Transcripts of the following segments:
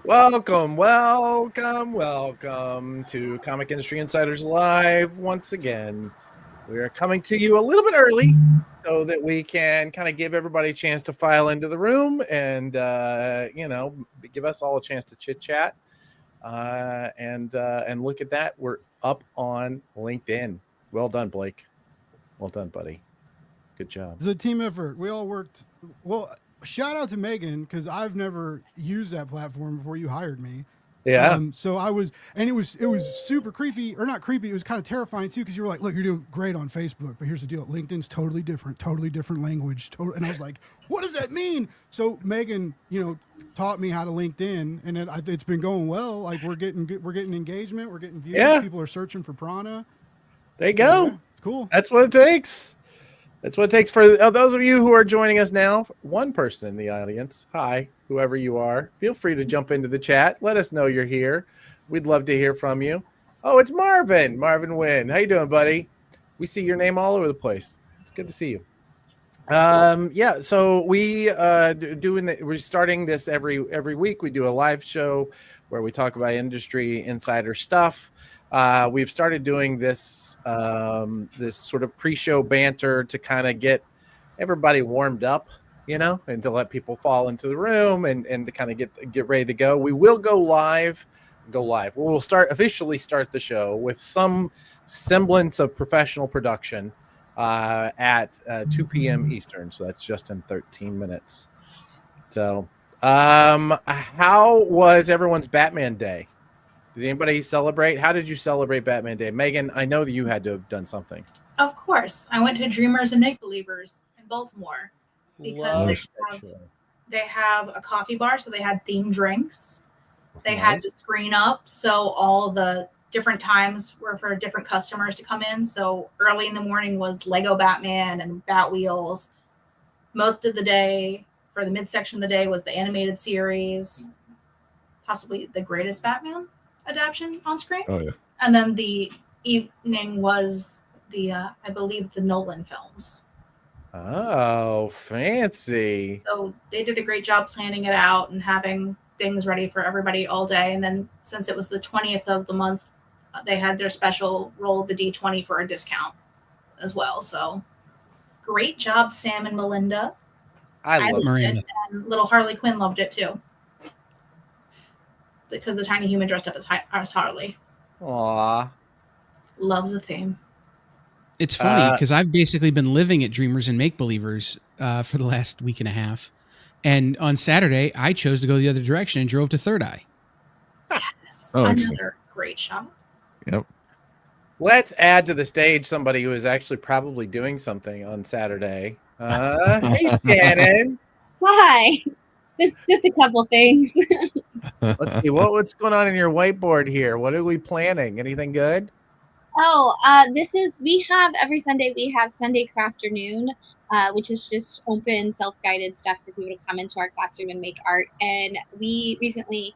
Welcome to Comic Industry Insiders Live once again. We are coming to you a little bit early so that we can kind of give everybody a chance to file into the room and, give us all a chance to chit chat. And look at that. We're up on LinkedIn. Well done, Blake. Well done, buddy. Good job. It's a team effort. We all worked. Well, shout out to Megan, because I've never used that platform before you hired me. Yeah. So I was, and it was super creepy, or not creepy. It was kind of terrifying too, because you were like, "Look, you're doing great on Facebook, but here's the deal: LinkedIn's totally different language." And I was like, "What does that mean?" So Megan, taught me how to LinkedIn, and it's been going well. Like we're getting engagement, we're getting views. Yeah. People are searching for Prana. There you go. Yeah, it's cool. That's what it takes. That's what it takes for those of you who are joining us now. One person in the audience. Hi, whoever you are. Feel free to jump into the chat. Let us know you're here. We'd love to hear from you. Oh, it's Marvin. Marvin Wynn. How you doing, buddy? We see your name all over the place. It's good to see you. So we're starting this every week. We do a live show where we talk about industry insider stuff. We've started doing this this sort of pre-show banter to kind of get everybody warmed up, and to let people fall into the room and to kind of get ready to go. We will go live. We'll officially start the show with some semblance of professional production at 2 p.m. Eastern. So that's just in 13 minutes. So how was everyone's Batman Day? Did anybody celebrate? How did you celebrate Batman Day? Megan, I know that you had to have done something. Of course. I went to Dreamers and Make Believers in Baltimore because they have a coffee bar, so they had themed drinks. They had the screen up, so all the different times were for different customers to come in. So early in the morning was Lego Batman and Batwheels. Most of the day, for the midsection of the day, was the animated series, possibly the greatest Batman adaptation on screen. Oh yeah. And then the evening was I believe the Nolan films. Oh, fancy. So they did a great job planning it out and having things ready for everybody all day. And then since it was the 20th of the month, they had their special roll the D20 for a discount as well. So great job, Sam and Melinda. I love Miranda. And little Harley Quinn loved it too, because the tiny human dressed up as Harley. Aww. Loves the theme. It's funny because I've basically been living at Dreamers and Make Believers for the last week and a half. And on Saturday, I chose to go the other direction and drove to Third Eye. Yes. Another great shot. Yep. Let's add to the stage somebody who is actually probably doing something on Saturday. Hey, Shannon. Hi. Just a couple things. Let's see what's going on in your whiteboard here. What are we planning? Anything good? Oh, we have every Sunday, we have Sunday Crafternoon, which is just open self-guided stuff for people to come into our classroom and make art. And we recently,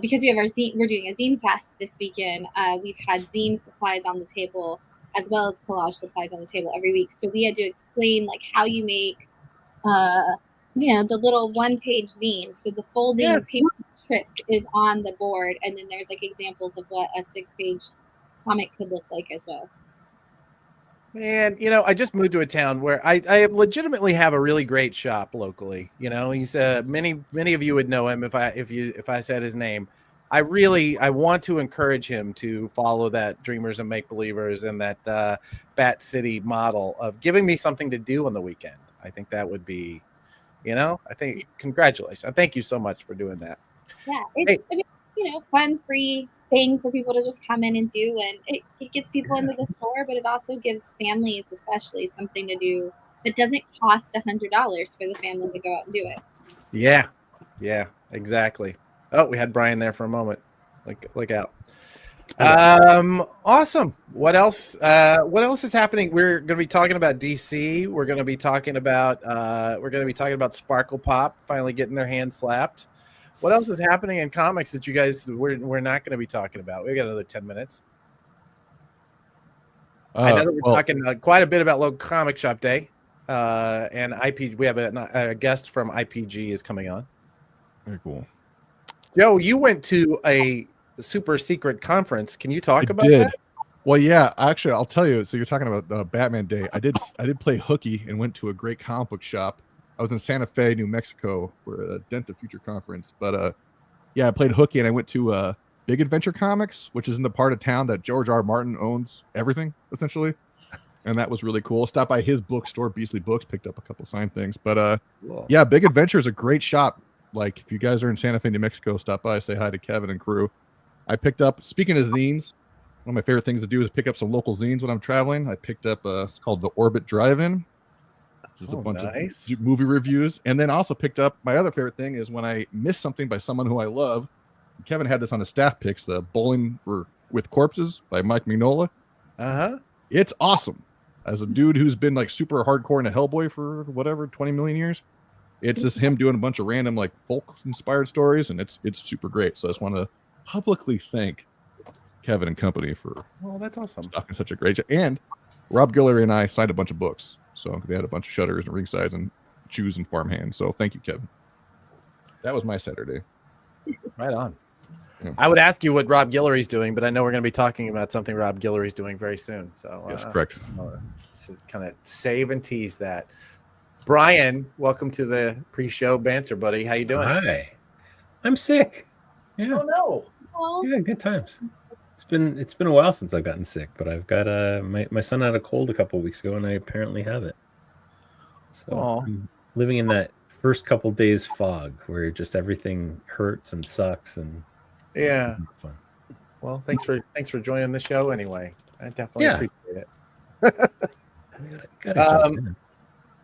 because we have we're doing a zine fest this weekend. We've had zine supplies on the table as well as collage supplies on the table every week. So we had to explain like how you make, the little one-page zine. So the folding paper trick is on the board, and then there's like examples of what a 6-page comic could look like as well. Man, I just moved to a town where I legitimately have a really great shop locally. He's many of you would know him if I said his name. I want to encourage him to follow that Dreamers and Make Believers and that Bat City model of giving me something to do on the weekend. I think that would be, congratulations. Thank you so much for doing that. Yeah, it's fun, free thing for people to just come in and do, and it gets people into the store, but it also gives families especially something to do that doesn't cost $100 for the family to go out and do it. Yeah, exactly. Oh, we had Brian there for a moment. Look out. Awesome. What else is happening? We're going to be talking about DC. We're going to be talking about Sparkle Pop finally getting their hand slapped. What else is happening in comics that you guys we're not going to be talking about? We got another 10 minutes. I know that we're talking quite a bit about local comic shop day, and IPG. We have a guest from IPG is coming on. Very cool. Joe, you went to a super secret conference. Can you talk about did. that? Well, yeah, actually, I'll tell you. So you're talking about Batman Day. I did play hooky and went to a great comic book shop. I was in Santa Fe, New Mexico, for a Dent of Future conference. But yeah, I played hooky and I went to Big Adventure Comics, which is in the part of town that George R. Martin owns everything essentially, and that was really cool. Stopped by his bookstore, Beasley Books, picked up a couple signed things. But yeah, Big Adventure is a great shop. Like if you guys are in Santa Fe, New Mexico, stop by, say hi to Kevin and crew. I picked up. Speaking of zines. One of my favorite things to do is pick up some local zines when I'm traveling. I picked up it's called the Orbit Drive-In. This is a bunch of movie reviews. And then also picked up my other favorite thing is when I miss something by someone who I love. Kevin had this on his staff picks, the Bowling with Corpses by Mike Mignola. It's awesome. As a dude who's been like super hardcore into Hellboy for whatever 20 million years, it's just him doing a bunch of random like folk inspired stories, and it's super great. So I just want to publicly thank Kevin and company for that's awesome. Stocking such a great job. And Rob Guillory and I signed a bunch of books. So they had a bunch of shutters and ringsides and chews and farmhands. So thank you, Kevin. That was my Saturday. Right on. Yeah. I would ask you what Rob Guillory's doing, but I know we're going to be talking about something Rob Guillory's doing very soon. So yes, correct. Kind of save and tease that. Brian, welcome to the pre-show banter, buddy. How you doing? Hi. I'm sick. Yeah. Oh no. Yeah, good times. It's been a while since I've gotten sick, but I've got my son had a cold a couple of weeks ago, and I apparently have it. So I'm living in that first couple days fog where just everything hurts and sucks and fun. Well, thanks for joining the show anyway. I definitely appreciate it.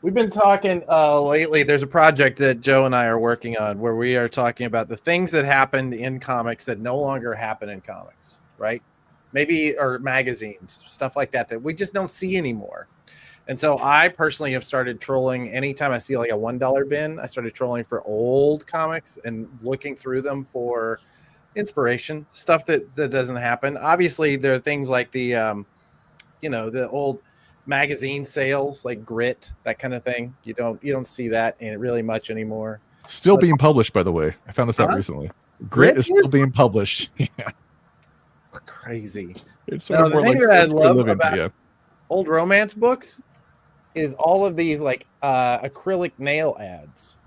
We've been talking lately. There's a project that Joe and I are working on where we are talking about the things that happened in comics that no longer happen in comics. Right? Maybe, or magazines, stuff like that we just don't see anymore. And so I personally have started trolling anytime I see like a $1 bin. I started trolling for old comics and looking through them for inspiration, stuff that doesn't happen. Obviously, there are things like the, the old magazine sales, like Grit, that kind of thing. You don't see that in really much anymore. Still being published, by the way. I found this out recently. Grit is still being published. Yeah. Crazy. It's sort of more like that I love about old romance books is all of these like acrylic nail ads.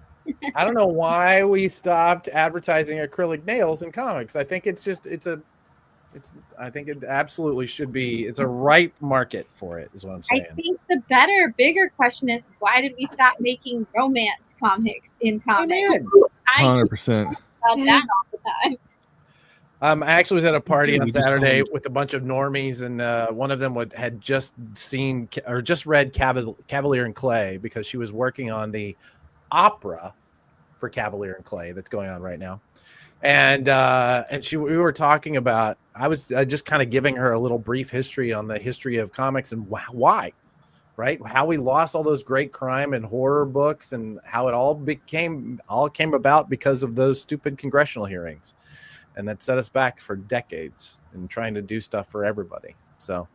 I don't know why we stopped advertising acrylic nails in comics. I think I think it absolutely should be. It's a ripe market for it, is what I'm saying. I think the bigger question is, why did we stop making romance comics in comics? 100%. About that all the time. I actually was at a party on Saturday with a bunch of normies, and one of them had just read Cavalier and Clay because she was working on the opera for Cavalier and Clay that's going on right now. And we were talking about, I was just kind of giving her a little brief history on the history of comics and why, right? How we lost all those great crime and horror books and how it all came about because of those stupid congressional hearings. And that set us back for decades in trying to do stuff for everybody. So,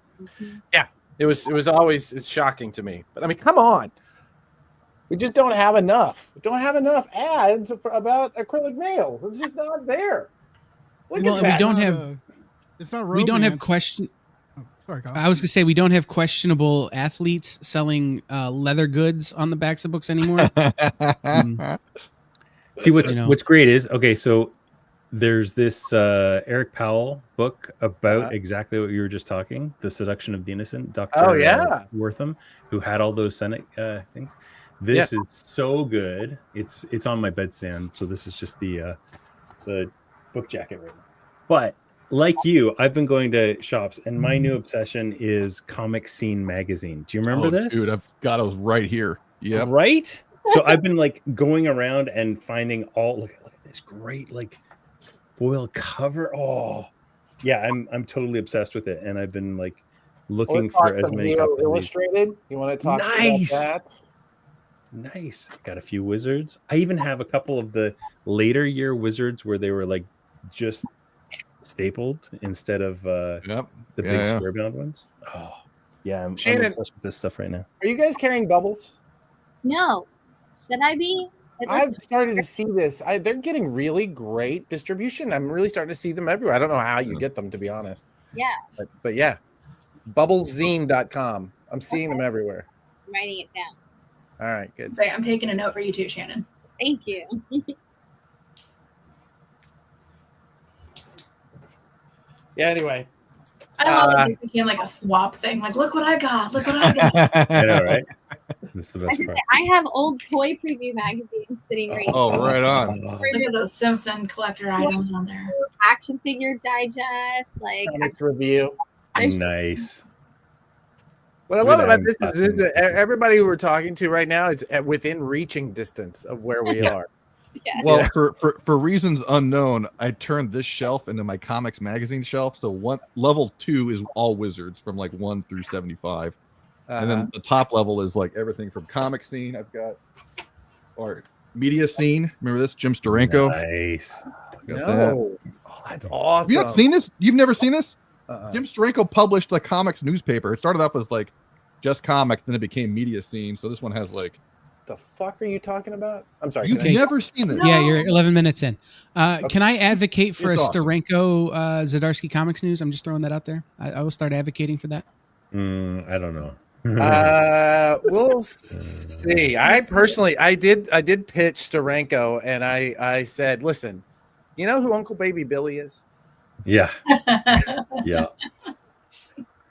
yeah, it was always shocking to me. But I mean, come on, we just don't have enough. We don't have enough ads about acrylic nails. It's just not there. We don't have. It's not romance. We don't have question. Oh, sorry, Kyle. I was gonna say we don't have questionable athletes selling leather goods on the backs of books anymore. See what's great is so. There's this Eric Powell book about exactly what you were just talking, The Seduction of the Innocent, Dr. Wortham, who had all those Senate things. This is so good. It's on my bedstand, so this is just the book jacket right now. But like you, I've been going to shops, and my new obsession is Comic Scene magazine. Do you remember this? Dude, I've got those right here. Yeah. Right? So I've been like going around and finding look at this great like foil cover. Oh, yeah, I'm totally obsessed with it, and I've been like looking for as many copies. Illustrated. You want to talk about that? Nice. Got a few wizards. I even have a couple of the later year wizards where they were like just stapled instead of the big square bound ones. Oh, yeah. I'm obsessed with this stuff right now. Are you guys carrying bubbles? No. Should I be? I've started to see this. They're getting really great distribution. I'm really starting to see them everywhere. I don't know how you get them, to be honest. Yeah. But yeah, bubblezine.com. I'm seeing them everywhere. I'm writing it down. All right, good. Say, I'm taking a note for you too, Shannon. Thank you. Yeah, anyway. I love it. It became like a swap thing. Like, look what I got. Look what I got. I know, right? That's the best part. I have old toy preview magazines sitting right here. Oh, right on. Look at those Simpson collector items on there. Action figure digest, like comics review. Nice. What I love about this is that everybody who we're talking to right now is within reaching distance of where we are. Yeah. Well, for reasons unknown, I turned this shelf into my comics magazine shelf. So level 2 is all wizards from like 1 through 75. And then the top level is like everything from comic scene. I've got or media scene. Remember this? Jim Steranko. Nice. Oh, that's awesome. Have you not seen this? You've never seen this? Jim Steranko published the comics newspaper. It started off as like just comics, then it became media scene. So this one has like. The fuck are you talking about? I'm sorry. You've never seen this. Yeah, you're 11 minutes in. Okay. Can I advocate for It's a awesome. Zdarsky Zdarsky Comics News? I'm just throwing that out there. I will start advocating for that. I don't know. We'll see. I personally, I did pitch Steranko, and I said, listen, you know who Uncle Baby Billy is? Yeah. Yeah.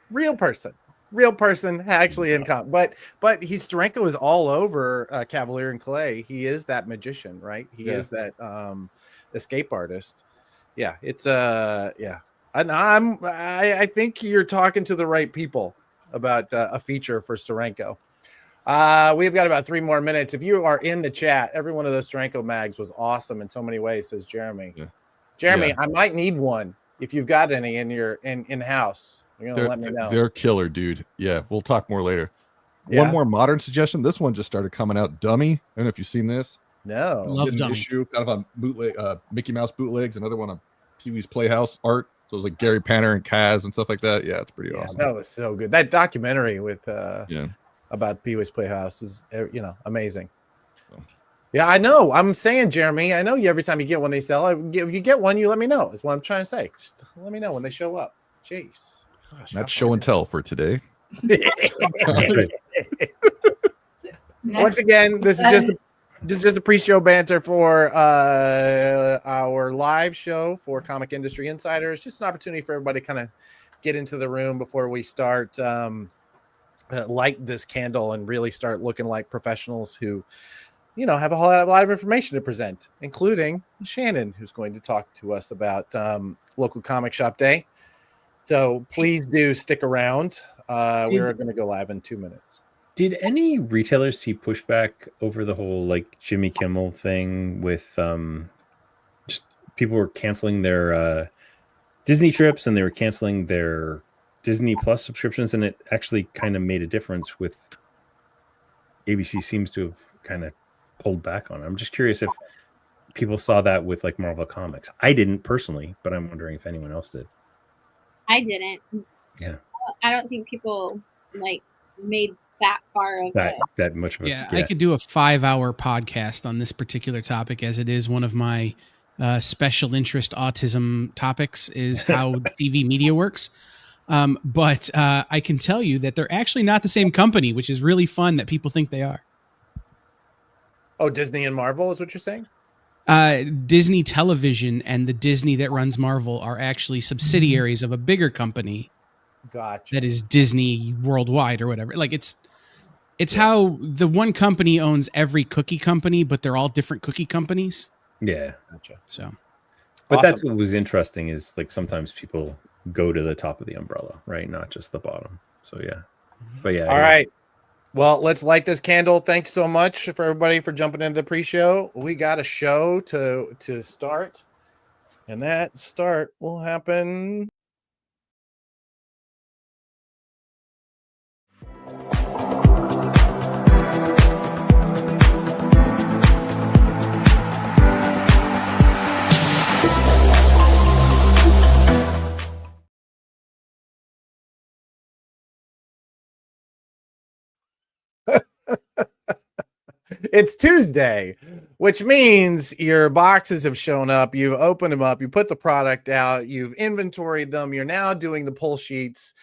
Real person actually in but Steranko is all over Cavalier and Clay. He is that magician, right? He is that escape artist. Yeah, it's yeah. And I think you're talking to the right people about a feature for Steranko. We've got about 3 more minutes. If you are in the chat, every one of those Steranko mags was awesome in so many ways, says Jeremy. Yeah. Jeremy, I might need one if you've got any in your in-house. You're gonna let me know. They're killer, dude. Yeah, we'll talk more later. Yeah. One more modern suggestion. This one just started coming out. Dummy. I don't know if you've seen this. No. Love Dummy. Issue kind of on bootleg, Mickey Mouse bootlegs. Another one on Pee-wee's Playhouse art. So it was like Gary Panner and Kaz and stuff like that. Yeah, it's pretty awesome. That was so good. That documentary with about Pee-wee's Playhouse is amazing. Yeah, I know. I'm saying, Jeremy, I know you every time you get one they sell. If you get one, you let me know. That's what I'm trying to say. Just let me know when they show up. Jeez. Gosh, that's show and tell for today. Once again, this is just a pre-show banter for our live show for Comic Industry Insiders. Just an opportunity for everybody to kind of get into the room before we start light this candle and really start looking like professionals who have a lot of information to present, including Shannon, who's going to talk to us about local comic shop day. So please do stick around. We're going to go live in 2 minutes. Did any retailers see pushback over the whole like Jimmy Kimmel thing with just people were canceling their Disney trips and they were canceling their Disney Plus subscriptions, and it actually kind of made a difference with ABC seems to have kind of pulled back on it. I'm just curious if people saw that with like Marvel Comics. I didn't personally, but I'm wondering if anyone else did. I didn't. Yeah. I don't think people like made that far of that much of it. Yeah, I could do a 5-hour podcast on this particular topic, as it is one of my special interest autism topics, is how TV media works. But I can tell you that they're actually not the same company, which is really fun that people think they are. Oh, Disney and Marvel is what you're saying? Disney Television and the Disney that runs Marvel are actually subsidiaries of a bigger company. Gotcha. That is Disney worldwide or whatever. Like it's how the one company owns every cookie company, but they're all different cookie companies. Yeah. Gotcha. So, but awesome. That's what was interesting is like sometimes people go to the top of the umbrella, right? Not just the bottom. So yeah. But yeah. All right. Well, let's light this candle. Thanks so much for everybody for jumping into the pre-show. We got a show to start, and that start will happen. It's Tuesday, which means your boxes have shown up. You've opened them up. You put the product out. You've inventoried them. You're now doing the pull sheets.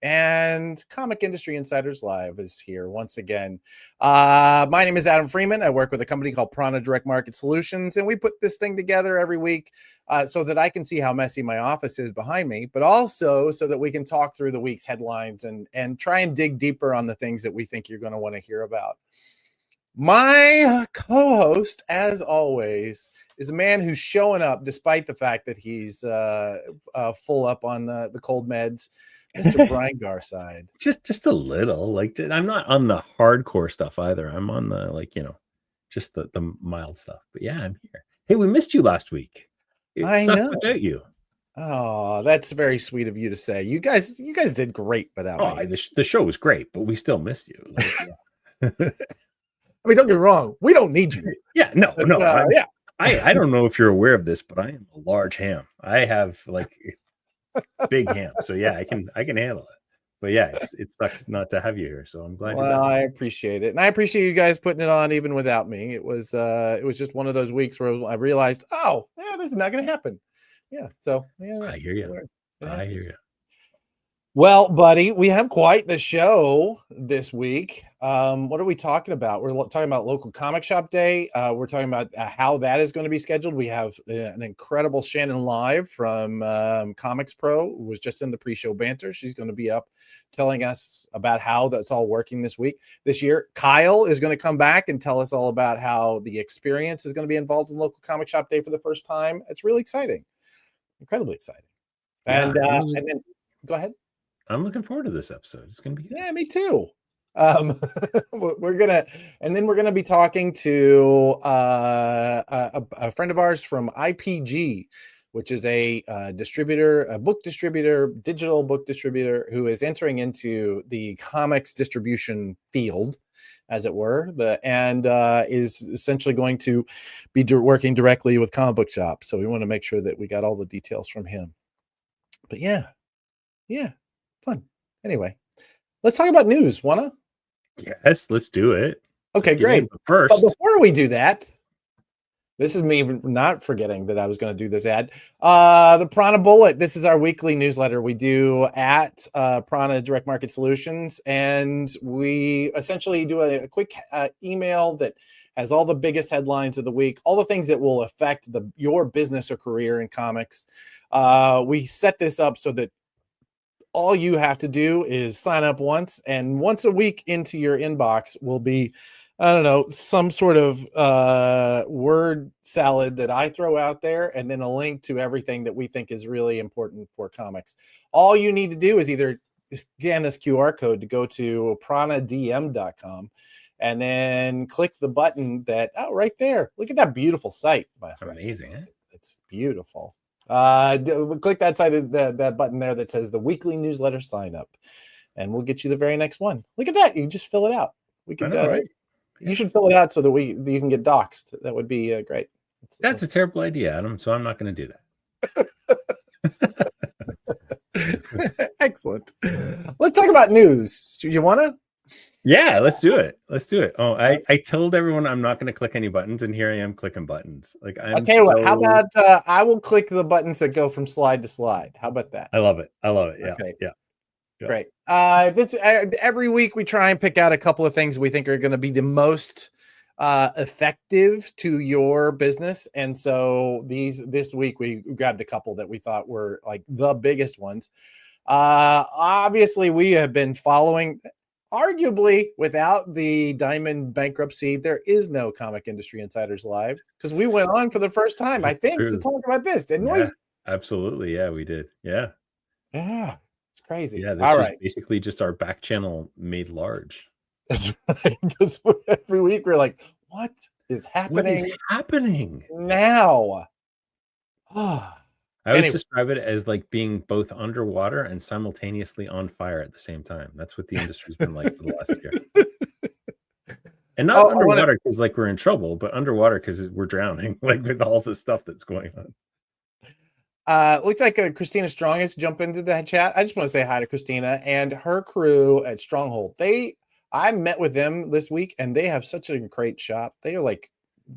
And Comic Industry Insiders Live is here once again. My name is Adam Freeman. I work with a company called Prana Direct Market Solutions, and we put this thing together every week so that I can see how messy my office is behind me, but also so that we can talk through the week's headlines and try and dig deeper on the things that we think you're going to want to hear about. My co-host, as always, is a man who's showing up despite the fact that he's full up on the cold meds. Mr. Brian Garside. Just a little. Like, I'm not on the hardcore stuff either. I'm on the just the mild stuff. But yeah, I'm here. Hey, we missed you last week. I know. Without you. Oh, that's very sweet of you to say. You guys did great without me. The show was great, but we still missed you. I mean, don't get me wrong. We don't need you. Yeah, no. I don't know if you're aware of this, but I am a large ham. I have big ham, so yeah, I can handle it. But yeah, it sucks not to have you here. So I'm glad. Well, I appreciate it, and I appreciate you guys putting it on even without me. It was just one of those weeks where I realized, oh, yeah, this is not going to happen. Yeah, so yeah, I hear you. I hear you. Well, buddy, we have quite the show this week. What are we talking about? We're talking about local comic shop day. We're talking about how that is going to be scheduled. We have an incredible Shannon Live from Comics Pro, who was just in the pre-show banter. She's going to be up telling us about how that's all working this year. Kyle is going to come back and tell us all about how the experience is going to be involved in local comic shop day for the first time. It's really exciting, incredibly exciting. And then go ahead. I'm looking forward to this episode. It's going to be good. Yeah, me too. We're gonna be talking to a friend of ours from IPG, which is a book distributor, digital book distributor, who is entering into the comics distribution field, as it were, and is essentially going to be working directly with comic book shops. So we want to make sure that we got all the details from him. But yeah. Fun. Anyway, let's talk about news. Wanna? Yes, let's do it. Okay, great. But before we do that, this is me not forgetting that I was going to do this ad. The Prana Bullet. This is our weekly newsletter we do at Prana Direct Market Solutions, and we essentially do a quick email that has all the biggest headlines of the week, all the things that will affect your business or career in comics. We set this up so that all you have to do is sign up once, and once a week into your inbox will be, I don't know, some sort of word salad that I throw out there, and then a link to everything that we think is really important for comics. All you need to do is either scan this QR code to go to pranadms.com and then click the button right there. Look at that beautiful site, my friend. Amazing, eh? It's beautiful. Click that side of that button there that says the weekly newsletter sign up, and we'll get you the very next one. Look at that. You just fill it out. We could right? You should fill it out so that you can get doxxed. That would be great. That's a terrible idea, Adam, so I'm not going to do that. Excellent. Let's talk about news. Do you want to? Yeah, let's do it. Oh, I told everyone I'm not going to click any buttons, and here I am clicking buttons. I'll tell you what. How about I will click the buttons that go from slide to slide? How about that? I love it. Yeah. Okay. Yeah. Great. Every week we try and pick out a couple of things we think are going to be the most effective to your business, and so this week we grabbed a couple that we thought were like the biggest ones. Obviously, we have been following. Arguably, without the Diamond bankruptcy, there is no Comic Industry Insiders Live, because we went on for the first time, I think, to talk about this, didn't we? Absolutely. Yeah, we did. Yeah. It's crazy. Yeah, this was basically just our back channel made large. That's right. Because every week we're like, what is happening? What is happening now? I always describe it as like being both underwater and simultaneously on fire at the same time. That's what the industry's been like for the last year. And not underwater because we're in trouble, but underwater because we're drowning, with all the stuff that's going on. Looks like Christina Strong has jumped into the chat. I just want to say hi to Christina and her crew at Stronghold. I met with them this week, and they have such a great shop. They are like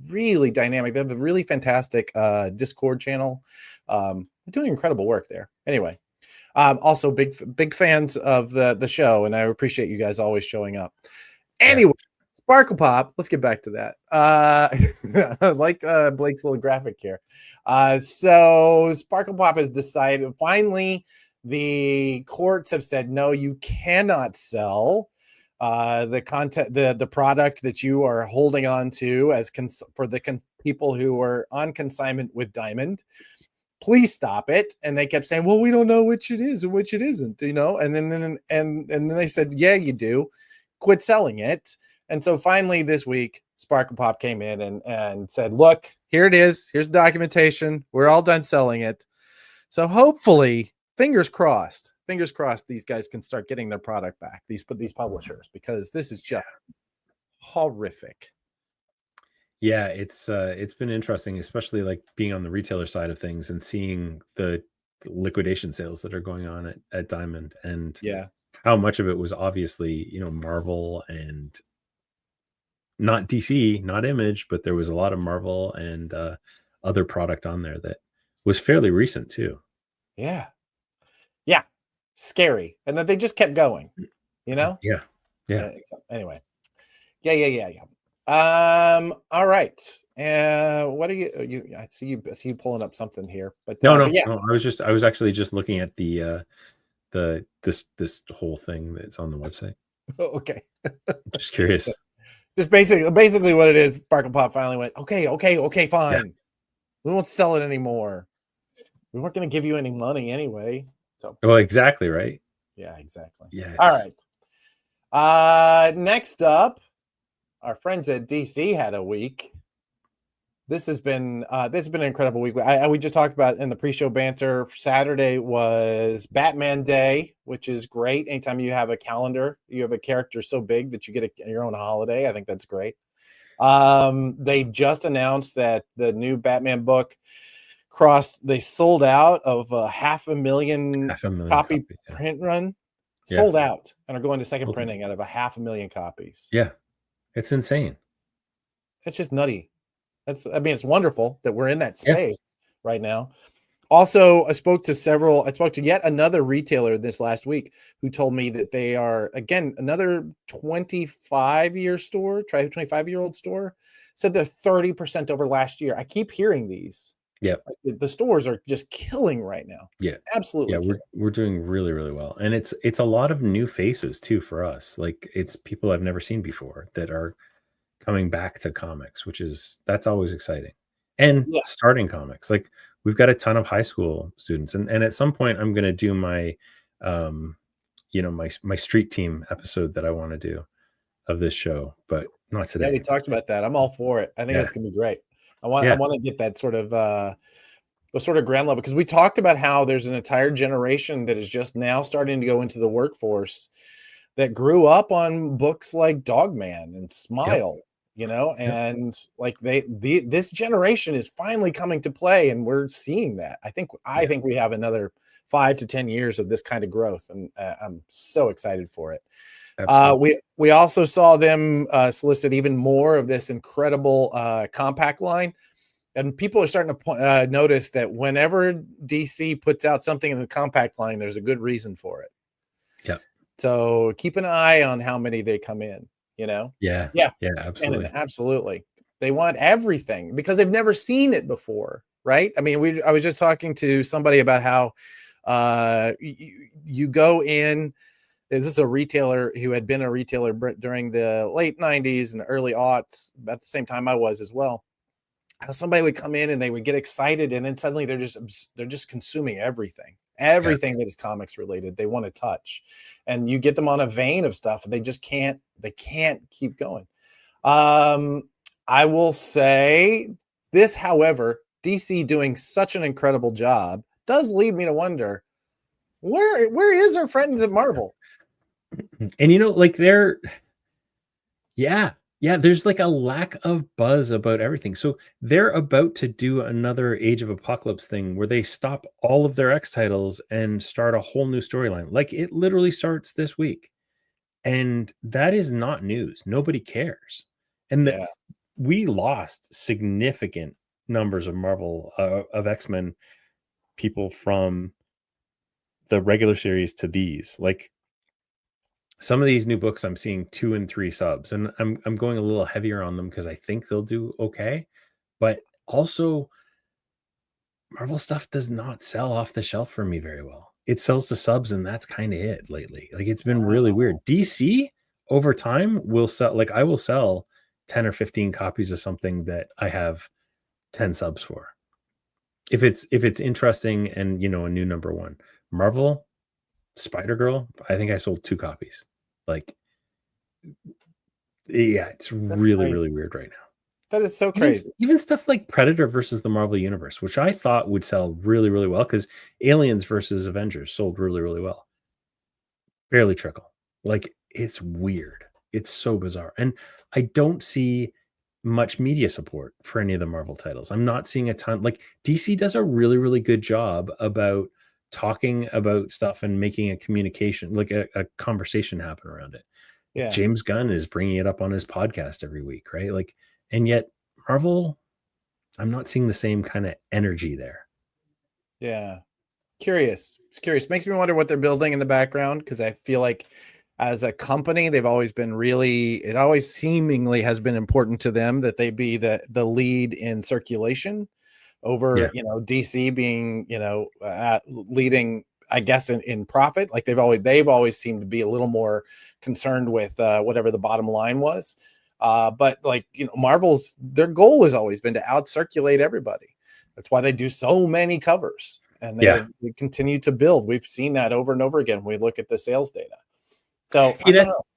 really dynamic. They have a really fantastic Discord channel. Doing incredible work there. Anyway, also big fans of the show, and I appreciate you guys always showing up. Anyway, Sparkle Pop. Let's get back to that. I like Blake's little graphic here. So Sparkle Pop has decided. Finally, the courts have said no. You cannot sell the content, the product that you are holding on to as for the people who are on consignment with Diamond. Please stop it. And they kept saying, well, we don't know which it is and which it isn't, you know. And then they said, yeah, you do. Quit selling it. And so finally this week, Sparkle Pop came in and said, look, here it is. Here's the documentation. We're all done selling it. So hopefully, fingers crossed, these guys can start getting their product back, these publishers, because this is just horrific. Yeah, it's been interesting, especially like being on the retailer side of things and seeing the liquidation sales that are going on at Diamond, and how much of it was obviously, you know, Marvel and not DC, not Image, but there was a lot of Marvel and other product on there that was fairly recent too. Yeah. Scary. And then they just kept going, you know? Yeah. Anyway. Yeah. All right. What are you I see you pulling up something here, but no, but yeah. No, I was actually just looking at this whole thing that's on the website. Oh, okay. Just curious. Just basically what it is. Sparkle Pop finally went, okay, fine. Yeah. We won't sell it anymore. We weren't going to give you any money anyway. So, well, exactly, right? Yeah, exactly. Yeah. All right. Next up, our friends at DC had a week. This has been an incredible week. We just talked about in the pre-show banter. Saturday was Batman Day, which is great. Anytime you have a calendar, you have a character so big that you get your own holiday. I think that's great. They just announced that the new Batman book they sold out of a 500,000 copy print run. Sold out, and are going to second printing out of 500,000 copies. Yeah, it's insane. It's just nutty. It's wonderful that we're in that space right now. Also, I spoke to yet another retailer this last week who told me that they are, again, another 25-year store, 25-year-old store, said they're 30% over last year. I keep hearing these. Yeah. The stores are just killing right now. Yeah. Absolutely. Yeah, we're doing really, really well. And it's a lot of new faces too for us. Like, it's people I've never seen before that are coming back to comics, that's always exciting. And starting comics. Like, we've got a ton of high school students, and at some point I'm going to do my my street team episode that I want to do of this show, but not today. Yeah, we talked about that. I'm all for it. I think that's going to be great. I want to get that sort of ground level, because we talked about how there's an entire generation that is just now starting to go into the workforce that grew up on books like Dogman and Smile. You know, and like this generation is finally coming to play, and we're seeing that. I think we have another 5 to 10 years of this kind of growth, and I'm so excited for it. We also saw them solicit even more of this incredible compact line, and people are starting to notice that whenever DC puts out something in the compact line, there's a good reason for it. Yeah. So keep an eye on how many they come in. You know? Yeah, absolutely. And absolutely. They want everything because they've never seen it before, right? I mean, I was just talking to somebody about how you go in. This is a retailer who had been a retailer during the late 90s and early aughts, at the same time I was as well. How somebody would come in and they would get excited, and then suddenly they're just consuming everything that is comics related. They want to touch, and you get them on a vein of stuff, and they can't keep going. I will say this, however, DC doing such an incredible job does lead me to wonder, where is our friends at Marvel? And like there's like a lack of buzz about everything. So they're about to do another Age of Apocalypse thing where they stop all of their X titles and start a whole new storyline. Like, it literally starts this week. And that is not news. Nobody cares. And we lost significant numbers of Marvel, of X-Men people from the regular series to these. Like, some of these new books, I'm seeing 2 and 3 subs, and I'm going a little heavier on them because I think they'll do okay. But also, Marvel stuff does not sell off the shelf for me very well. It sells the subs, and that's kind of it lately. Like, it's been really weird. DC over time will sell, like, I will sell 10 or 15 copies of something that I have 10 subs for. If it's interesting and, you know, a new number one. Marvel, Spider-Girl, I think I sold 2 copies. Like, yeah, it's really, really weird right now. That is so crazy. Even stuff like Predator versus the Marvel Universe, which I thought would sell really, really well, because Aliens versus Avengers sold really, really well. Barely trickle. Like, it's weird. It's so bizarre. And I don't see much media support for any of the Marvel titles. I'm not seeing a ton. Like, DC does a really, really good job about talking about stuff and making a communication, like a conversation happen around it. Yeah. James Gunn is bringing it up on his podcast every week, right? Like, and yet Marvel, I'm not seeing the same kind of energy there. Yeah. Curious. It's curious. Makes me wonder what they're building in the background, because I feel like as a company, they've always been it always seemingly has been important to them that they be the lead in circulation over, you know, DC being, you know, leading, I guess, in profit. Like, they've always seemed to be a little more concerned with whatever the bottom line was. But, like, you know, Marvel's, their goal has always been to out circulate everybody. That's why they do so many covers, and they continue to build. We've seen that over and over again when we look at the sales data. So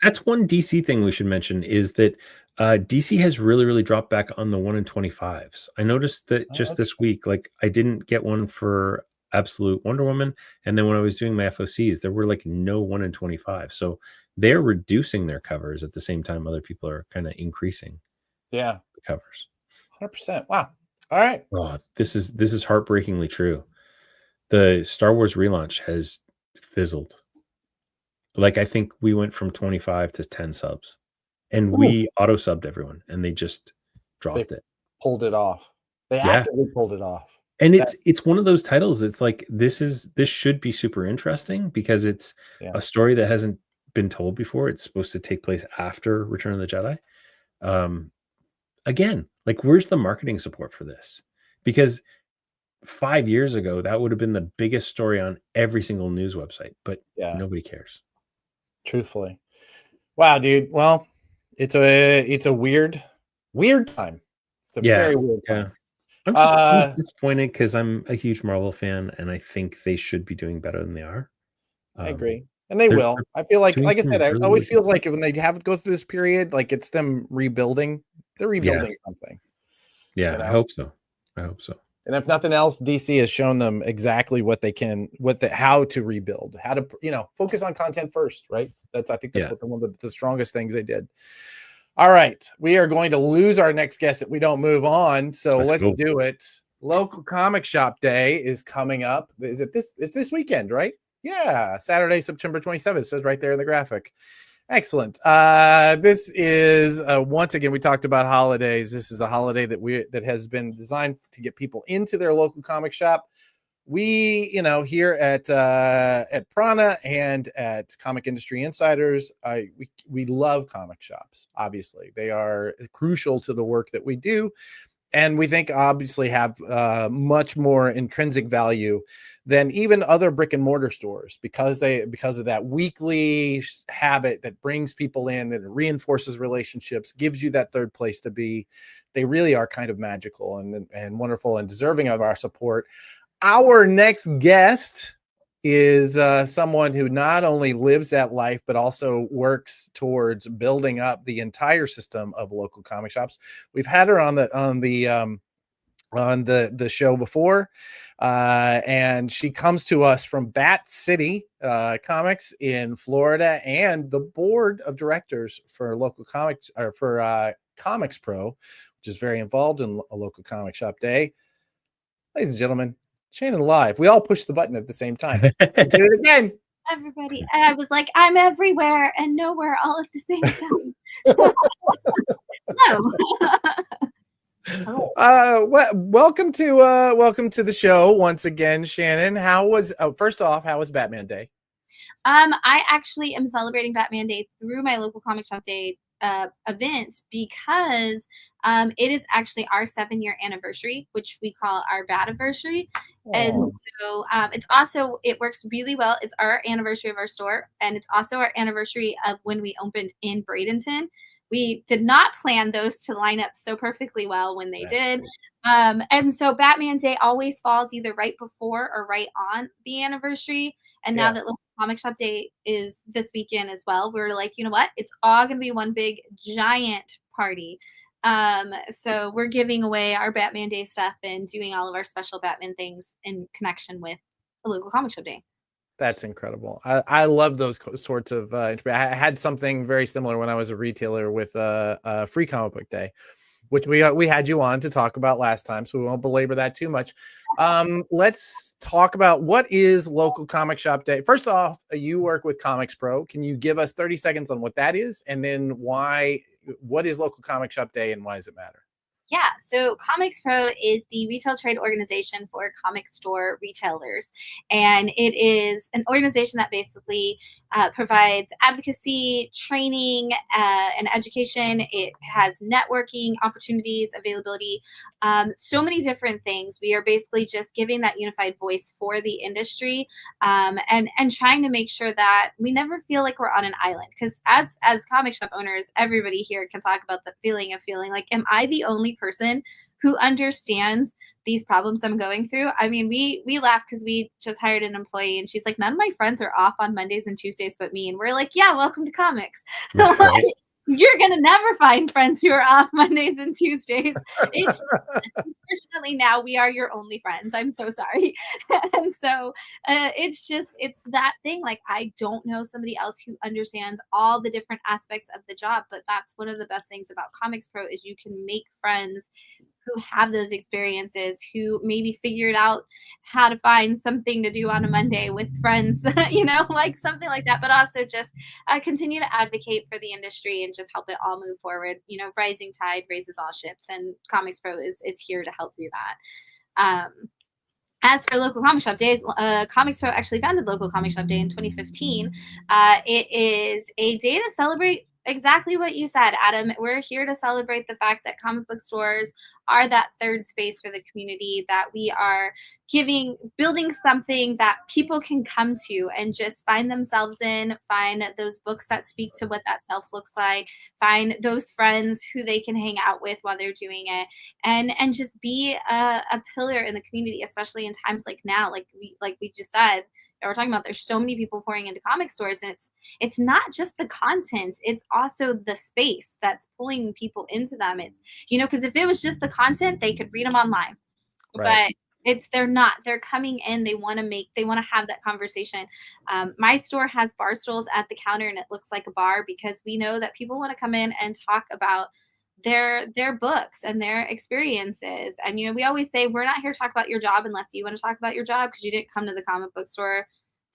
that's one DC thing we should mention, is that DC has really, really dropped back on the 1 in 25s. I noticed that just this week, like, I didn't get one for Absolute Wonder Woman, and then when I was doing my FOCs, there were like no 1 in 25. So they're reducing their covers at the same time other people are kind of increasing the covers. 100%. Wow. All right. Oh, this is heartbreakingly true. The Star Wars relaunch has fizzled. Like, I think we went from 25 to 10 subs, and we auto subbed everyone, and they just dropped it. Pulled it off. They actively pulled it off. And it's one of those titles. It's like, this should be super interesting, because it's a story that hasn't been told before. It's supposed to take place after Return of the Jedi. Again, like, where's the marketing support for this? Because 5 years ago, that would have been the biggest story on every single news website, but nobody cares. Truthfully. Wow, dude. Well, it's a weird time. It's a very weird time. I'm disappointed, because I'm a huge Marvel fan, and I think they should be doing better than they are. I agree. And they will. I feel like I said, it always feels like when they have to go through this period, like, it's them rebuilding. They're rebuilding something. Yeah, you know? I hope so. And if nothing else, DC has shown them exactly what they can, how to rebuild, how to, you know, focus on content first, right? I think that's one of the strongest things they did. All right, we are going to lose our next guest if we don't move on. So let's do it. Local Comic Shop Day is coming up. It's this weekend, right? Yeah, Saturday, September 27th. It says right there in the graphic. Excellent. This is once again, we talked about holidays. This is a holiday that has been designed to get people into their local comic shop. We, you know, here at Prana and at Comic Industry Insiders, we love comic shops. Obviously, they are crucial to the work that we do. And we think obviously have much more intrinsic value than even other brick and mortar stores, because of that weekly habit that brings people in, that reinforces relationships, gives you that third place to be. They really are kind of magical and wonderful and deserving of our support. Our next guest is someone who not only lives that life, but also works towards building up the entire system of local comic shops. We've had her on the show before, and she comes to us from Bat City Comics in Florida, and the board of directors for local comics, or for Comics Pro, which is very involved in a local comic shop day. Ladies and gentlemen, Shannon Live. We all pushed the button at the same time. We did it again. everybody. And I was like, I'm everywhere and nowhere all at the same time. Welcome to the show once again, Shannon. First off, how was Batman Day? I actually am celebrating Batman Day through my local comic shop day event because it is actually our 7-year anniversary, which we call our Bativersary. And so it works really well. It's our anniversary of our store, and it's also our anniversary of when we opened in Bradenton. We did not plan those to line up so perfectly well when they did. And so Batman Day always falls either right before or right on the anniversary. And now that local comic shop day is this weekend as well, we're like, you know what? It's all going to be one big giant party. So we're giving away our Batman Day stuff and doing all of our special Batman things in connection with a local comic shop day. That's incredible. I love those sorts of. I had something very similar when I was a retailer with a free comic book day, which we had you on to talk about last time, so we won't belabor that too much. Let's talk about what is local comic shop day. First off, you work with Comics Pro. Can you give us 30 seconds on what that is, and then what is local comic shop day and why does it matter? Yeah, so Comics Pro is the retail trade organization for comic store retailers. And it is an organization that basically provides advocacy, training, and education. It has networking opportunities, availability, so many different things. We are basically just giving that unified voice for the industry and trying to make sure that we never feel like we're on an island. Because as comic shop owners, everybody here can talk about the feeling of feeling like, am I the only person who understands these problems I'm going through? I mean, we laugh because we just hired an employee and she's like, none of my friends are off on Mondays and Tuesdays but me. And we're like, yeah, welcome to comics. So right. You're going to never find friends who are off Mondays and Tuesdays. It's unfortunately now we are your only friends. I'm so sorry. And so it's that thing. Like, I don't know somebody else who understands all the different aspects of the job, but that's one of the best things about Comics Pro is you can make friends who have those experiences, who maybe figured out how to find something to do on a Monday with friends, like something like that, but also just continue to advocate for the industry and just help it all move forward. Rising tide raises all ships, and Comics Pro is here to help do that. As for local comic shop day, Comics Pro actually founded local comic shop day in 2015. It is a day to celebrate exactly what you said, Adam. We're here to celebrate the fact that comic book stores are that third space for the community, that we are building something that people can come to and just find themselves in, find those books that speak to what that self looks like, find those friends who they can hang out with while they're doing it, and just be a pillar in the community, especially in times like now, like we just said. We're talking about there's so many people pouring into comic stores, and it's not just the content, it's also the space that's pulling people into them. It's because if it was just the content, they could read them online, right. But they're not. They're coming in. They want to have that conversation. My store has bar stools at the counter, and it looks like a bar because we know that people want to come in and talk about their books and their experiences. And we always say we're not here to talk about your job unless you want to talk about your job, because you didn't come to the comic book store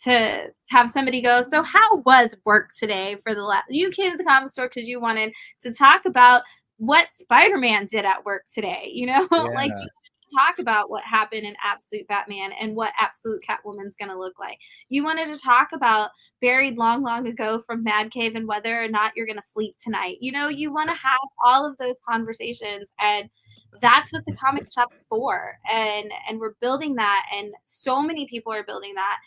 to have somebody go, so how was work today for the last. You came to the comic store because you wanted to talk about what Spider-Man did at work today. Like, you talk about what happened in Absolute Batman and what Absolute Catwoman's going to look like. You wanted to talk about Buried Long, Long Ago from Mad Cave and whether or not you're going to sleep tonight. You want to have all of those conversations, and that's what the comic shop's for. And we're building that, and so many people are building that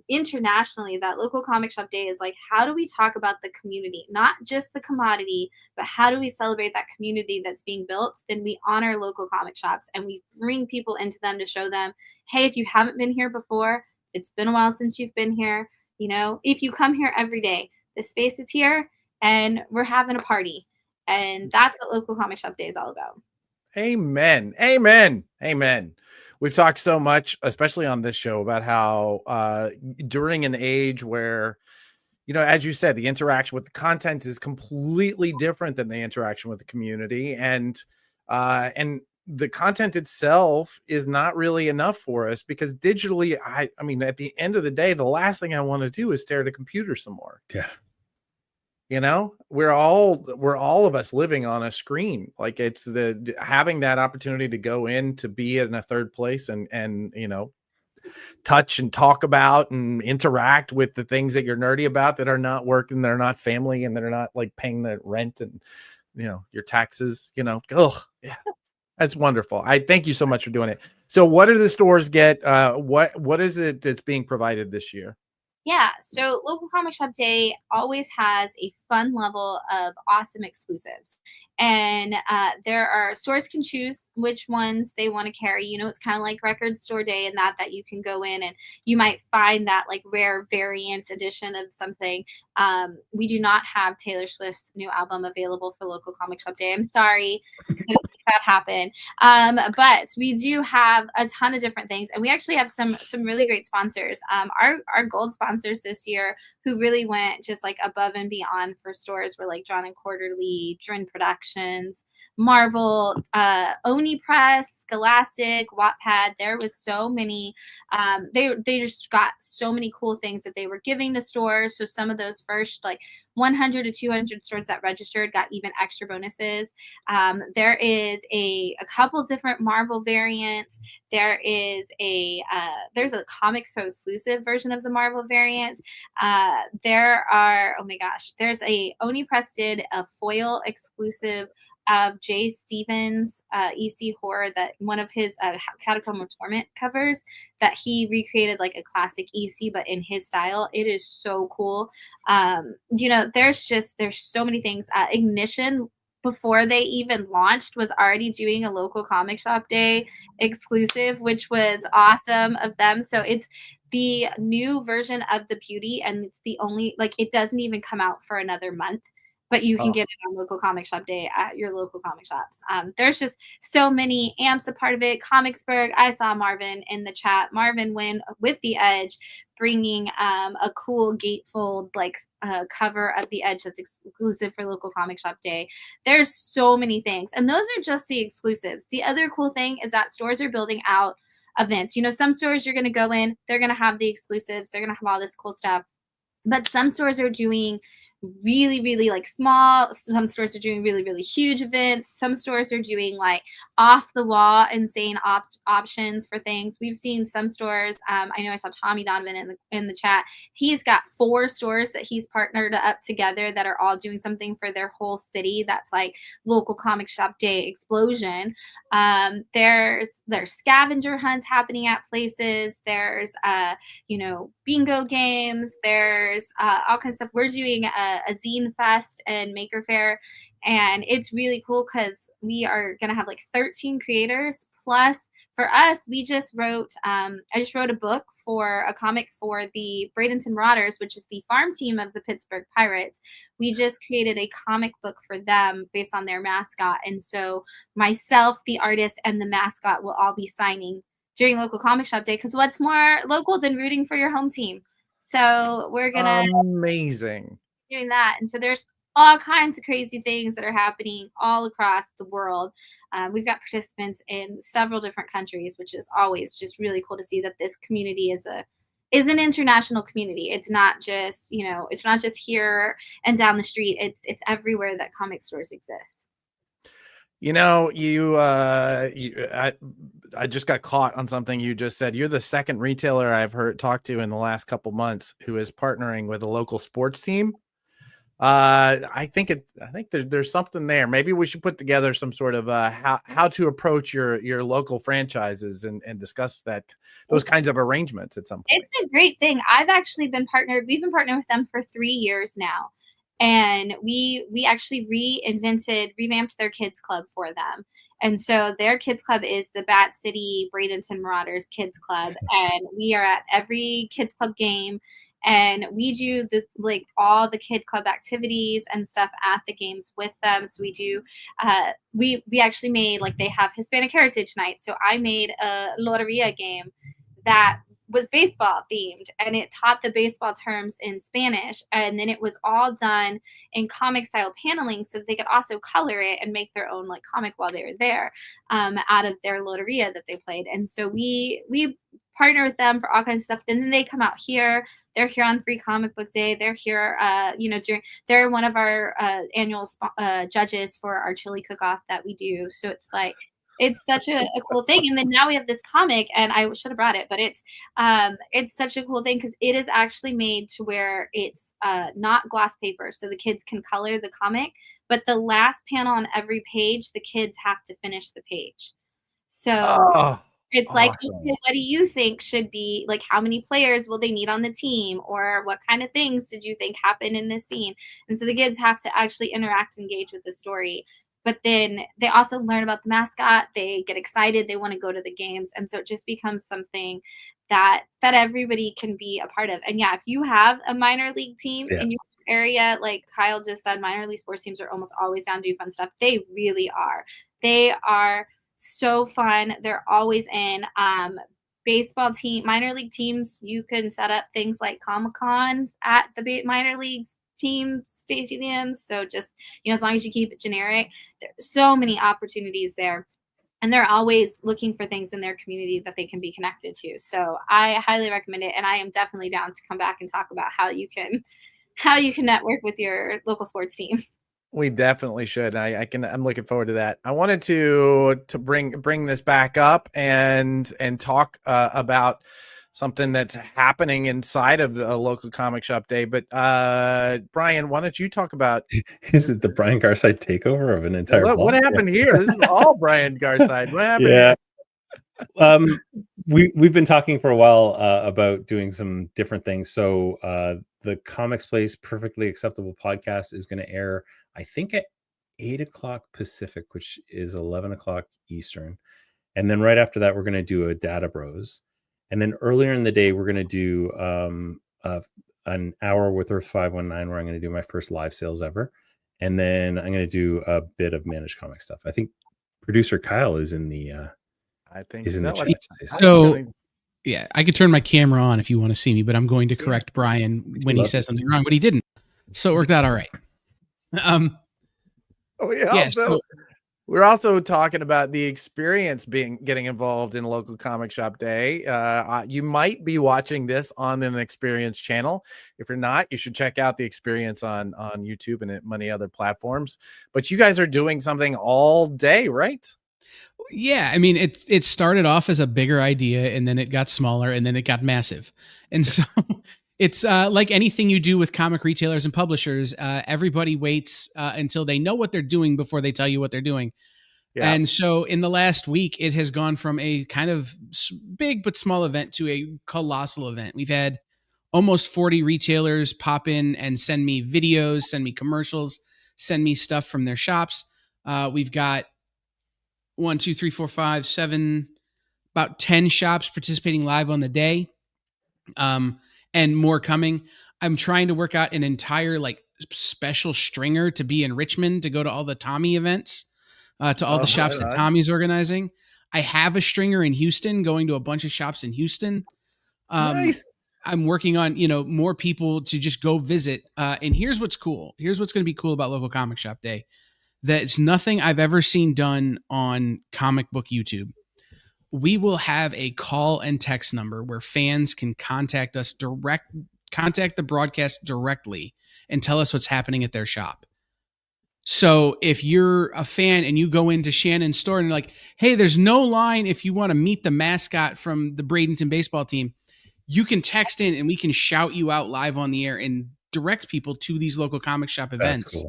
internationally. That local comic shop day is like, how do we talk about the community, not just the commodity, but how do we celebrate that community that's being built? Then we honor local comic shops and we bring people into them to show them, hey, if you haven't been here before, it's been a while since you've been here. If you come here every day, the space is here and we're having a party. And that's what local comic shop day is all about. Amen. Amen. Amen. We've talked so much, especially on this show, about how during an age where, as you said, the interaction with the content is completely different than the interaction with the community. And the content itself is not really enough for us, because digitally, I mean, at the end of the day, the last thing I want to do is stare at a computer some more. Yeah. You know, we're all of us living on a screen. Like, it's the having that opportunity to go in, to be in a third place and you know, touch and talk about and interact with the things that you're nerdy about that are not work, and they're not family, and they're not like paying the rent and, you know, your taxes, you know. Oh yeah, that's wonderful. I thank you so much for doing it. So what do the stores get? What is it that's being provided this year? Yeah, so Local Comic Shop Day always has a fun level of awesome exclusives. And there are stores can choose which ones they want to carry. You know, it's kind of like Record Store Day, and that you can go in and you might find that like rare variant edition of something. We do not have Taylor Swift's new album available for Local Comic Shop Day. I'm sorry, couldn't make that happen. But we do have a ton of different things, and we actually have some really great sponsors. Our gold sponsors this year, who really went just like above and beyond for stores, were like John and Quarterly, Drin Productions, Marvel, Oni Press, Scholastic, Wattpad. There was so many. They just got so many cool things that they were giving to stores. So some of those first like 100 to 200 stores that registered got even extra bonuses. There is a couple different Marvel variants. There's a Comics Pro exclusive version of the Marvel variant. There's a Oni Press did a foil exclusive of Jay Stevens' EC Horror, that one of his Catacomb of Torment covers, that he recreated like a classic EC but in his style. It is so cool. You know, there's so many things. Ignition, before they even launched, was already doing a Local Comic Shop Day exclusive, which was awesome of them. So it's the new version of the Beauty, and it's the only, like, it doesn't even come out for another month, but you can get it on Local Comic Shop Day at your local comic shops. There's just so many. Amp's a part of it. Comicsburg, I saw Marvin in the chat. Marvin went with The Edge, bringing a cool gatefold like cover of The Edge that's exclusive for Local Comic Shop Day. There's so many things, and those are just the exclusives. The other cool thing is that stores are building out events. You know, some stores you're going to go in, they're going to have the exclusives, they're going to have all this cool stuff, but some stores are doing really like small. Some stores are doing really huge events. Some stores are doing like off the wall insane options for things. We've seen some stores. I know I saw Tommy Donovan in the chat. He's got 4 stores that he's partnered up together that are all doing something for their whole city. That's like Local Comic Shop Day explosion. There's scavenger hunts happening at places. There's you know, bingo games. There's all kinds of stuff. We're doing a zine fest and maker fair, and it's really cool because we are going to have like 13 creators. Plus, for us, we just wrote I just wrote a book for a comic for the Bradenton Marauders, which is the farm team of the Pittsburgh Pirates. We just created a comic book for them based on their mascot, and so myself, the artist, and the mascot will all be signing during Local Comic Shop Day, because what's more local than rooting for your home team? So we're gonna amazing doing that. And so there's all kinds of crazy things that are happening all across the world. We've got participants in several different countries, which is always just really cool to see that this community is an international community. It's not just, you know, it's not just here and down the street. It's everywhere that comic stores exist. You know, I just got caught on something you just said. You're the second retailer I've talked to in the last couple months who is partnering with a local sports team. I think there's something there. Maybe we should put together some sort of how to approach your local franchises and discuss those kinds of arrangements at some point. It's a great thing. We've been partnered with them for 3 years now. And we actually revamped their kids club for them. And so their kids club is the Bat City Bradenton Marauders Kids Club. And we are at every kids club game. And we do all the kid club activities and stuff at the games with them. So we do, we actually made, like, they have Hispanic Heritage Night. So I made a Loteria game that was baseball themed, and it taught the baseball terms in Spanish, and then it was all done in comic style paneling so that they could also color it and make their own like comic while they were there, out of their loteria that they played. And so we partner with them for all kinds of stuff. And then they come out here. They're here on Free Comic Book Day. They're here, they're one of our annual judges for our chili cook-off that we do. So it's like, it's such a cool thing. And then now we have this comic, and I should have brought it, but it's such a cool thing because it is actually made to where it's not gloss paper, so the kids can color the comic, but the last panel on every page, the kids have to finish the page. So it's like, okay, what do you think should be, like, how many players will they need on the team, or what kind of things did you think happened in this scene? And so the kids have to actually interact, engage with the story. But then they also learn about the mascot. They get excited. They want to go to the games. And so it just becomes something that everybody can be a part of. And yeah, if you have a minor league team in your area, like Kyle just said, minor league sports teams are almost always down to do fun stuff. They really are. They are so fun. They're always in. Baseball team, minor league teams, you can set up things like Comic-Cons at the minor leagues team stadiums. So just, as long as you keep it generic, there's so many opportunities there, and they're always looking for things in their community that they can be connected to. So I highly recommend it, and I am definitely down to come back and talk about how you can network with your local sports teams. We definitely should. I'm looking forward to that. I wanted to bring this back up and talk about something that's happening inside of the local comic shop day. But Brian, why don't you talk about? Is it the Brian Garside takeover of an entire? What happened here? This is all Brian Garside. What happened? Yeah. We've been talking for a while about doing some different things. So the Comics Place Perfectly Acceptable podcast is going to air, I think, at 8:00 Pacific, which is 11:00 Eastern. And then right after that, we're going to do a Data Bros. And then earlier in the day, we're going to do an hour with Earth 519, where I'm going to do my first live sales ever. And then I'm going to do a bit of managed comic stuff. I think producer Kyle is in the So yeah, I could turn my camera on if you want to see me, but I'm going to correct Brian when he says something wrong, but he didn't. So it worked out all right. So we're also talking about the experience getting involved in local comic shop day. You might be watching this on an Experience channel. If you're not, you should check out the Experience on YouTube and many other platforms. But you guys are doing something all day, right? Yeah, I mean, it started off as a bigger idea, and then it got smaller, and then it got massive. And so it's like anything you do with comic retailers and publishers, everybody waits until they know what they're doing before they tell you what they're doing. Yeah. And so in the last week, it has gone from a kind of big but small event to a colossal event. We've had almost 40 retailers pop in and send me videos, send me commercials, send me stuff from their shops. We've got 1, 2, 3, 4, 5, 7, about 10 shops participating live on the day, and more coming. I'm trying to work out an entire special stringer to be in Richmond to go to all the Tommy events, to all the shops that Tommy's organizing. I have a stringer in Houston, going to a bunch of shops in Houston. Nice. I'm working on, more people to just go visit. And here's what's cool. Here's what's going to be cool about local comic shop day. That's nothing I've ever seen done on comic book YouTube. We will have a call and text number where fans can contact the broadcast directly and tell us what's happening at their shop. So if you're a fan and you go into Shannon's store and you're like, hey, there's no line if you want to meet the mascot from the Bradenton baseball team, you can text in and we can shout you out live on the air and direct people to these local comic shop events.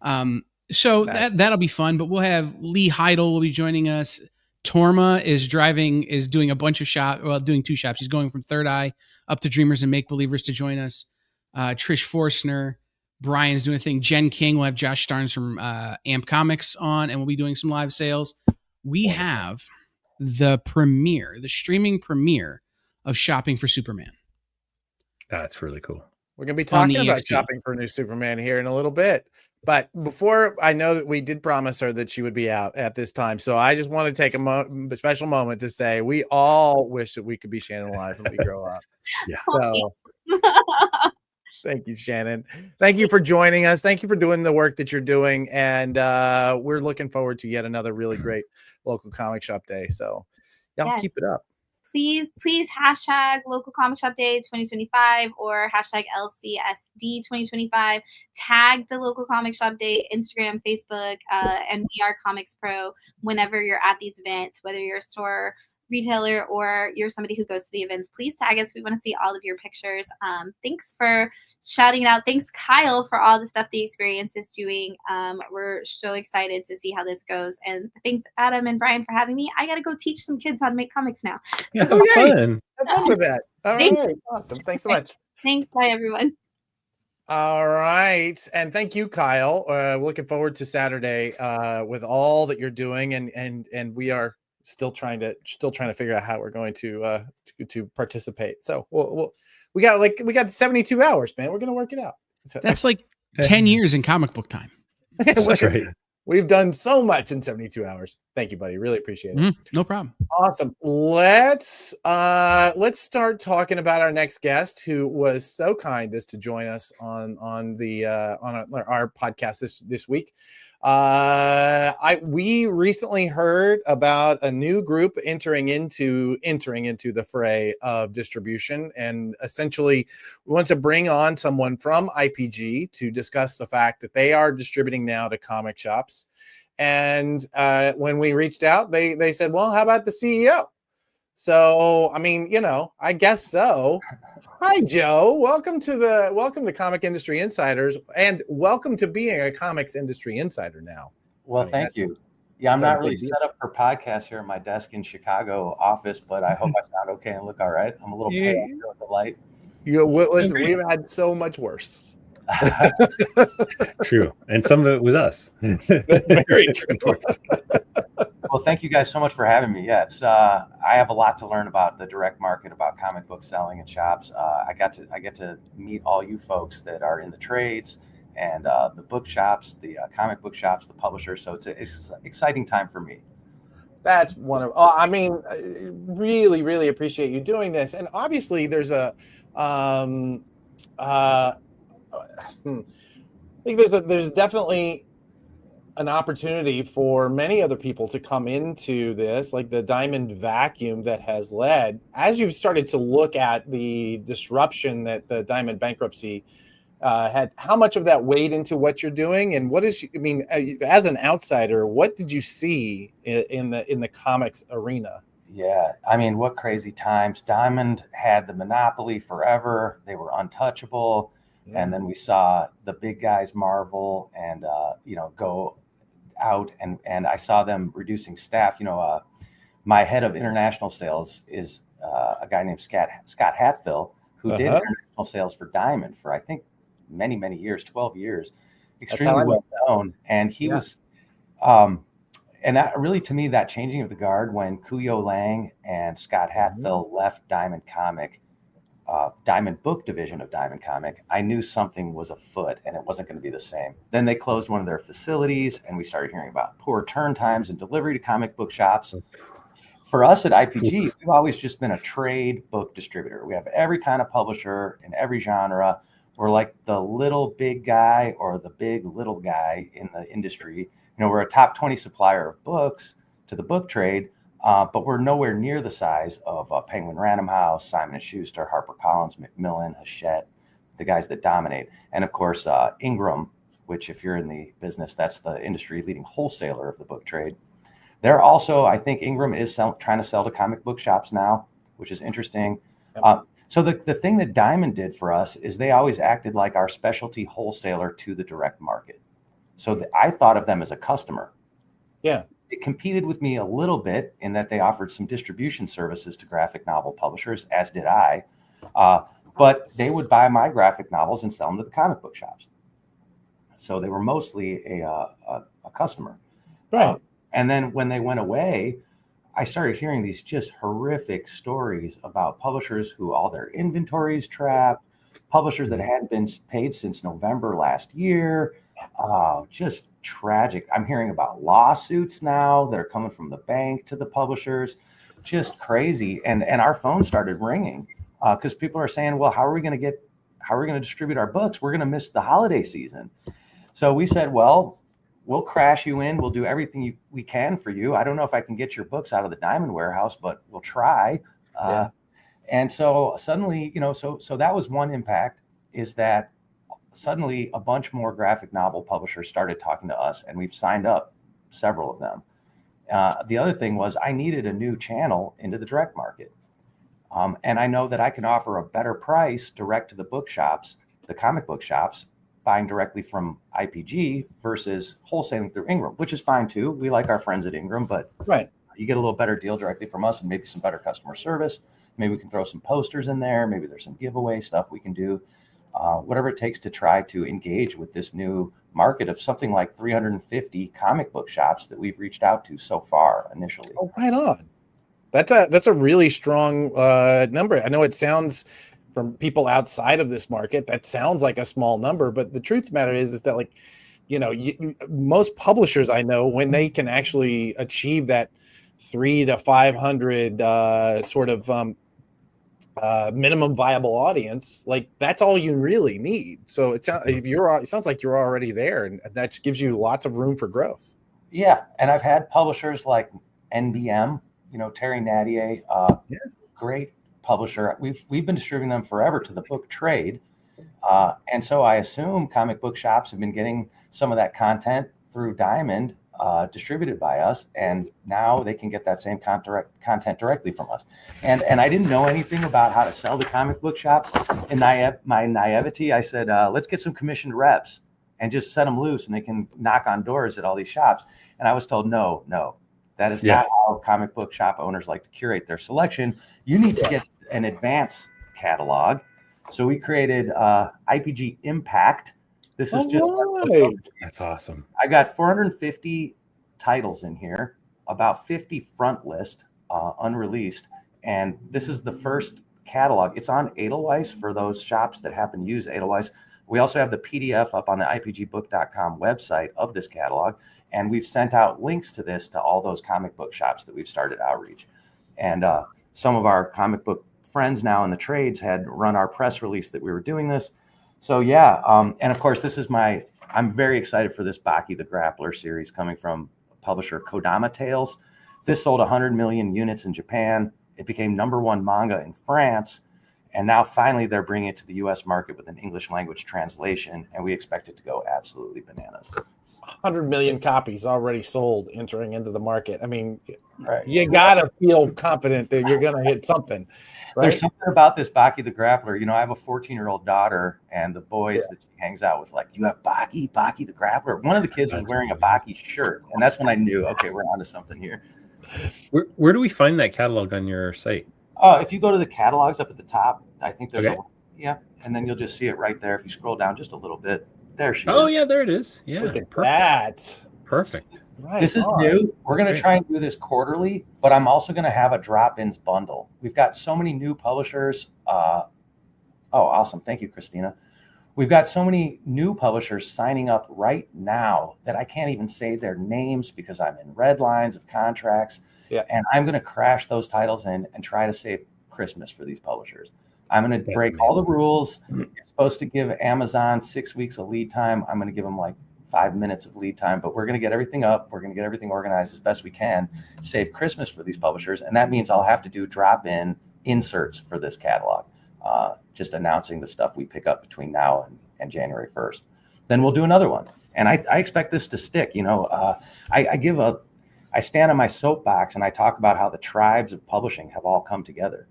Cool. So that'll be fun, but we'll have Lee Heidel will be joining us. Torma is doing a bunch of doing 2 shops. He's going from Third Eye up to Dreamers and Make Believers to join us. Trish Forstner, Brian's doing a thing. Jen King will have Josh Starnes from Amp Comics on, and we'll be doing some live sales. We have the streaming premiere of Shopping for Superman. That's really cool. We're going to be talking about shopping for a new Superman here in a little bit. But before, I know that we did promise her that she would be out at this time. So I just want to take a special moment to say we all wish that we could be Shannon alive when we grow up. Yeah. So, thank you, Shannon. Thank you for joining us. Thank you for doing the work that you're doing. And we're looking forward to yet another really great local comic shop day. So y'all keep it up. Please hashtag local comic shop day 2025 or hashtag LCSD 2025. Tag the local comic shop day Instagram, Facebook, and We Are Comics Pro whenever you're at these events, whether you're a store retailer or you're somebody who goes to the events. Please tag us. We want to see all of your pictures. Thanks for shouting it out. Thanks, Kyle, for all the stuff the experience is doing. We're so excited to see how this goes. And thanks, Adam and Brian, for having me. I got to go teach some kids how to make comics now. Yeah, fun. Have fun with that. All right. Awesome. Thanks so much. Thanks. Bye, everyone. All right. And thank you, Kyle. Looking forward to Saturday with all that you're doing. And we are still trying to figure out how we're going to participate. So we got 72 hours, man. We're going to work it out. That's like 10 years in comic book time. That's right. We've done so much in 72 hours. Thank you, buddy. Really appreciate it. No problem. Awesome. Let's start talking about our next guest, who was so kind as to join us on our podcast this week. We recently heard about a new group entering into the fray of distribution, and essentially we want to bring on someone from IPG to discuss the fact that they are distributing now to comic shops. And when we reached out, they said, well, how about the CEO? So, I mean, I guess so. Hi, Joe. Welcome to Comic Industry Insiders, and welcome to being a comics industry insider now. Well, thank you. Yeah, I'm not really set up for podcasts here at my desk in Chicago office, but I hope I sound okay and look all right. I'm a little pale here with the light. Listen, we've had so much worse. True. And some of it was us. Very true. Well, thank you guys so much for having me. Yeah, it's I have a lot to learn about the direct market, about comic book selling and shops. I get to meet all you folks that are in the trades and the book shops, the comic book shops, the publishers. So it's an exciting time for me. That's wonderful. I mean, really, really appreciate you doing this. And obviously, there's there's definitely an opportunity for many other people to come into this, like the diamond vacuum that has led, as you've started to look at the disruption that the diamond bankruptcy had. How much of that weighed into what you're doing, and as an outsider, what did you see in the comics arena? Yeah, I mean, what crazy times. Diamond had the monopoly forever. They were untouchable. Yeah. And then we saw the big guys, Marvel, and go out, and I saw them reducing staff. My head of international sales is a guy named Scott Hatfill, who did international sales for Diamond for, I think, many, many years, 12 years, extremely well known. And he was, and that really, to me, that changing of the guard when Kuyo Lang and Scott Hatfill left Diamond Comic, Diamond Book division of Diamond Comic, I knew something was afoot and it wasn't going to be the same. Then they closed one of their facilities, and we started hearing about poor turn times and delivery to comic book shops. For us at IPG, we've always just been a trade book distributor. We have every kind of publisher in every genre. We're like the little big guy or the big little guy in the industry. We're a top 20 supplier of books to the book trade, but we're nowhere near the size of Penguin Random House, Simon & Schuster, HarperCollins, Macmillan, Hachette, the guys that dominate. And of course, Ingram, which if you're in the business, that's the industry leading wholesaler of the book trade. They're also, I think Ingram is trying to sell to comic book shops now, which is interesting. So the thing that Diamond did for us is they always acted like our specialty wholesaler to the direct market. So I thought of them as a customer. Yeah. It competed with me a little bit in that they offered some distribution services to graphic novel publishers, as did I. But they would buy my graphic novels and sell them to the comic book shops. So they were mostly a customer. Right. And then when they went away, I started hearing these just horrific stories about publishers who all their inventories trapped, publishers that hadn't been paid since November last year. Just tragic. I'm hearing about lawsuits now that are coming from the bank to the publishers. Just crazy. And our phone started ringing because people are saying, well, how are we going to distribute our books? We're going to miss the holiday season. So we said, well, we'll crash you in. We'll do everything we can for you. I don't know if I can get your books out of the Diamond warehouse, but we'll try. And so suddenly, so that was one impact, is that suddenly a bunch more graphic novel publishers started talking to us, and we've signed up several of them. The other thing was I needed a new channel into the direct market. And I know that I can offer a better price direct to the bookshops, the comic book shops, buying directly from IPG versus wholesaling through Ingram, which is fine too. We like our friends at Ingram, but you get a little better deal directly from us and maybe some better customer service. Maybe we can throw some posters in there. Maybe there's some giveaway stuff we can do. Whatever it takes to try to engage with this new market of something like 350 comic book shops that we've reached out to so far initially. Oh, right on. That's a really strong number. I know it sounds, from people outside of this market, that sounds like a small number, but the truth of the matter is that, like, most publishers I know, when they can actually achieve that 300 to 500 sort of minimum viable audience, like, that's all you really need. So it sounds like you're already there, and that gives you lots of room for growth. Yeah, and I've had publishers like NBM, Terry Nadier, great publisher. We've been distributing them forever to the book trade, and so I assume comic book shops have been getting some of that content through Diamond, distributed by us, and now they can get that same content directly from us. And I didn't know anything about how to sell to comic book shops. In my naivety, I said, let's get some commissioned reps and just set them loose, and they can knock on doors at all these shops. And I was told, no, that is not how comic book shop owners like to curate their selection. You need to get an advance catalog. So we created IPG Impact. This is just that's awesome. I got 450 titles in here, about 50 front list, unreleased, and this is the first catalog. It's on Edelweiss for those shops that happen to use Edelweiss. We also have the PDF up on the IPGbook.com website of this catalog, and we've sent out links to this to all those comic book shops that we've started outreach. And some of our comic book friends now in the trades had run our press release that we were doing this. So and of course, I'm very excited for this Baki the Grappler series coming from publisher Kodama Tales. This sold 100 million units in Japan. It became #1 manga in France. And now finally they're bringing it to the US market with an English language translation. And we expect it to go absolutely bananas. 100 million copies already sold entering into the market. I mean, you got to feel confident that you're going to hit something. Right? There's something about this Baki the Grappler. I have a 14-year-old daughter, and the boys that she hangs out with, like, you have Baki the Grappler. One of the kids was wearing a Baki shirt, and that's when I knew, okay, we're onto something here. Where do we find that catalog on your site? If you go to the catalogs up at the top, I think there's and then you'll just see it right there. If you scroll down just a little bit, there she is. Oh yeah, there it is. Yeah, look at that. Perfect. Right, this is new. We're going to try and do this quarterly, but I'm also going to have a drop-ins bundle. We've got so many new publishers. Awesome. Thank you, Christina. We've got so many new publishers signing up right now that I can't even say their names because I'm in red lines of contracts. Yeah. And I'm going to crash those titles in and try to save Christmas for these publishers. I'm going to break all the rules. You're supposed to give Amazon 6 weeks of lead time. I'm going to give them like 5 minutes of lead time, but we're going to get everything up. We're going to get everything organized as best we can, save Christmas for these publishers. And that means I'll have to do drop-in inserts for this catalog, just announcing the stuff we pick up between now and January 1st. Then we'll do another one. And I expect this to stick. I stand on my soapbox and I talk about how the tribes of publishing have all come together.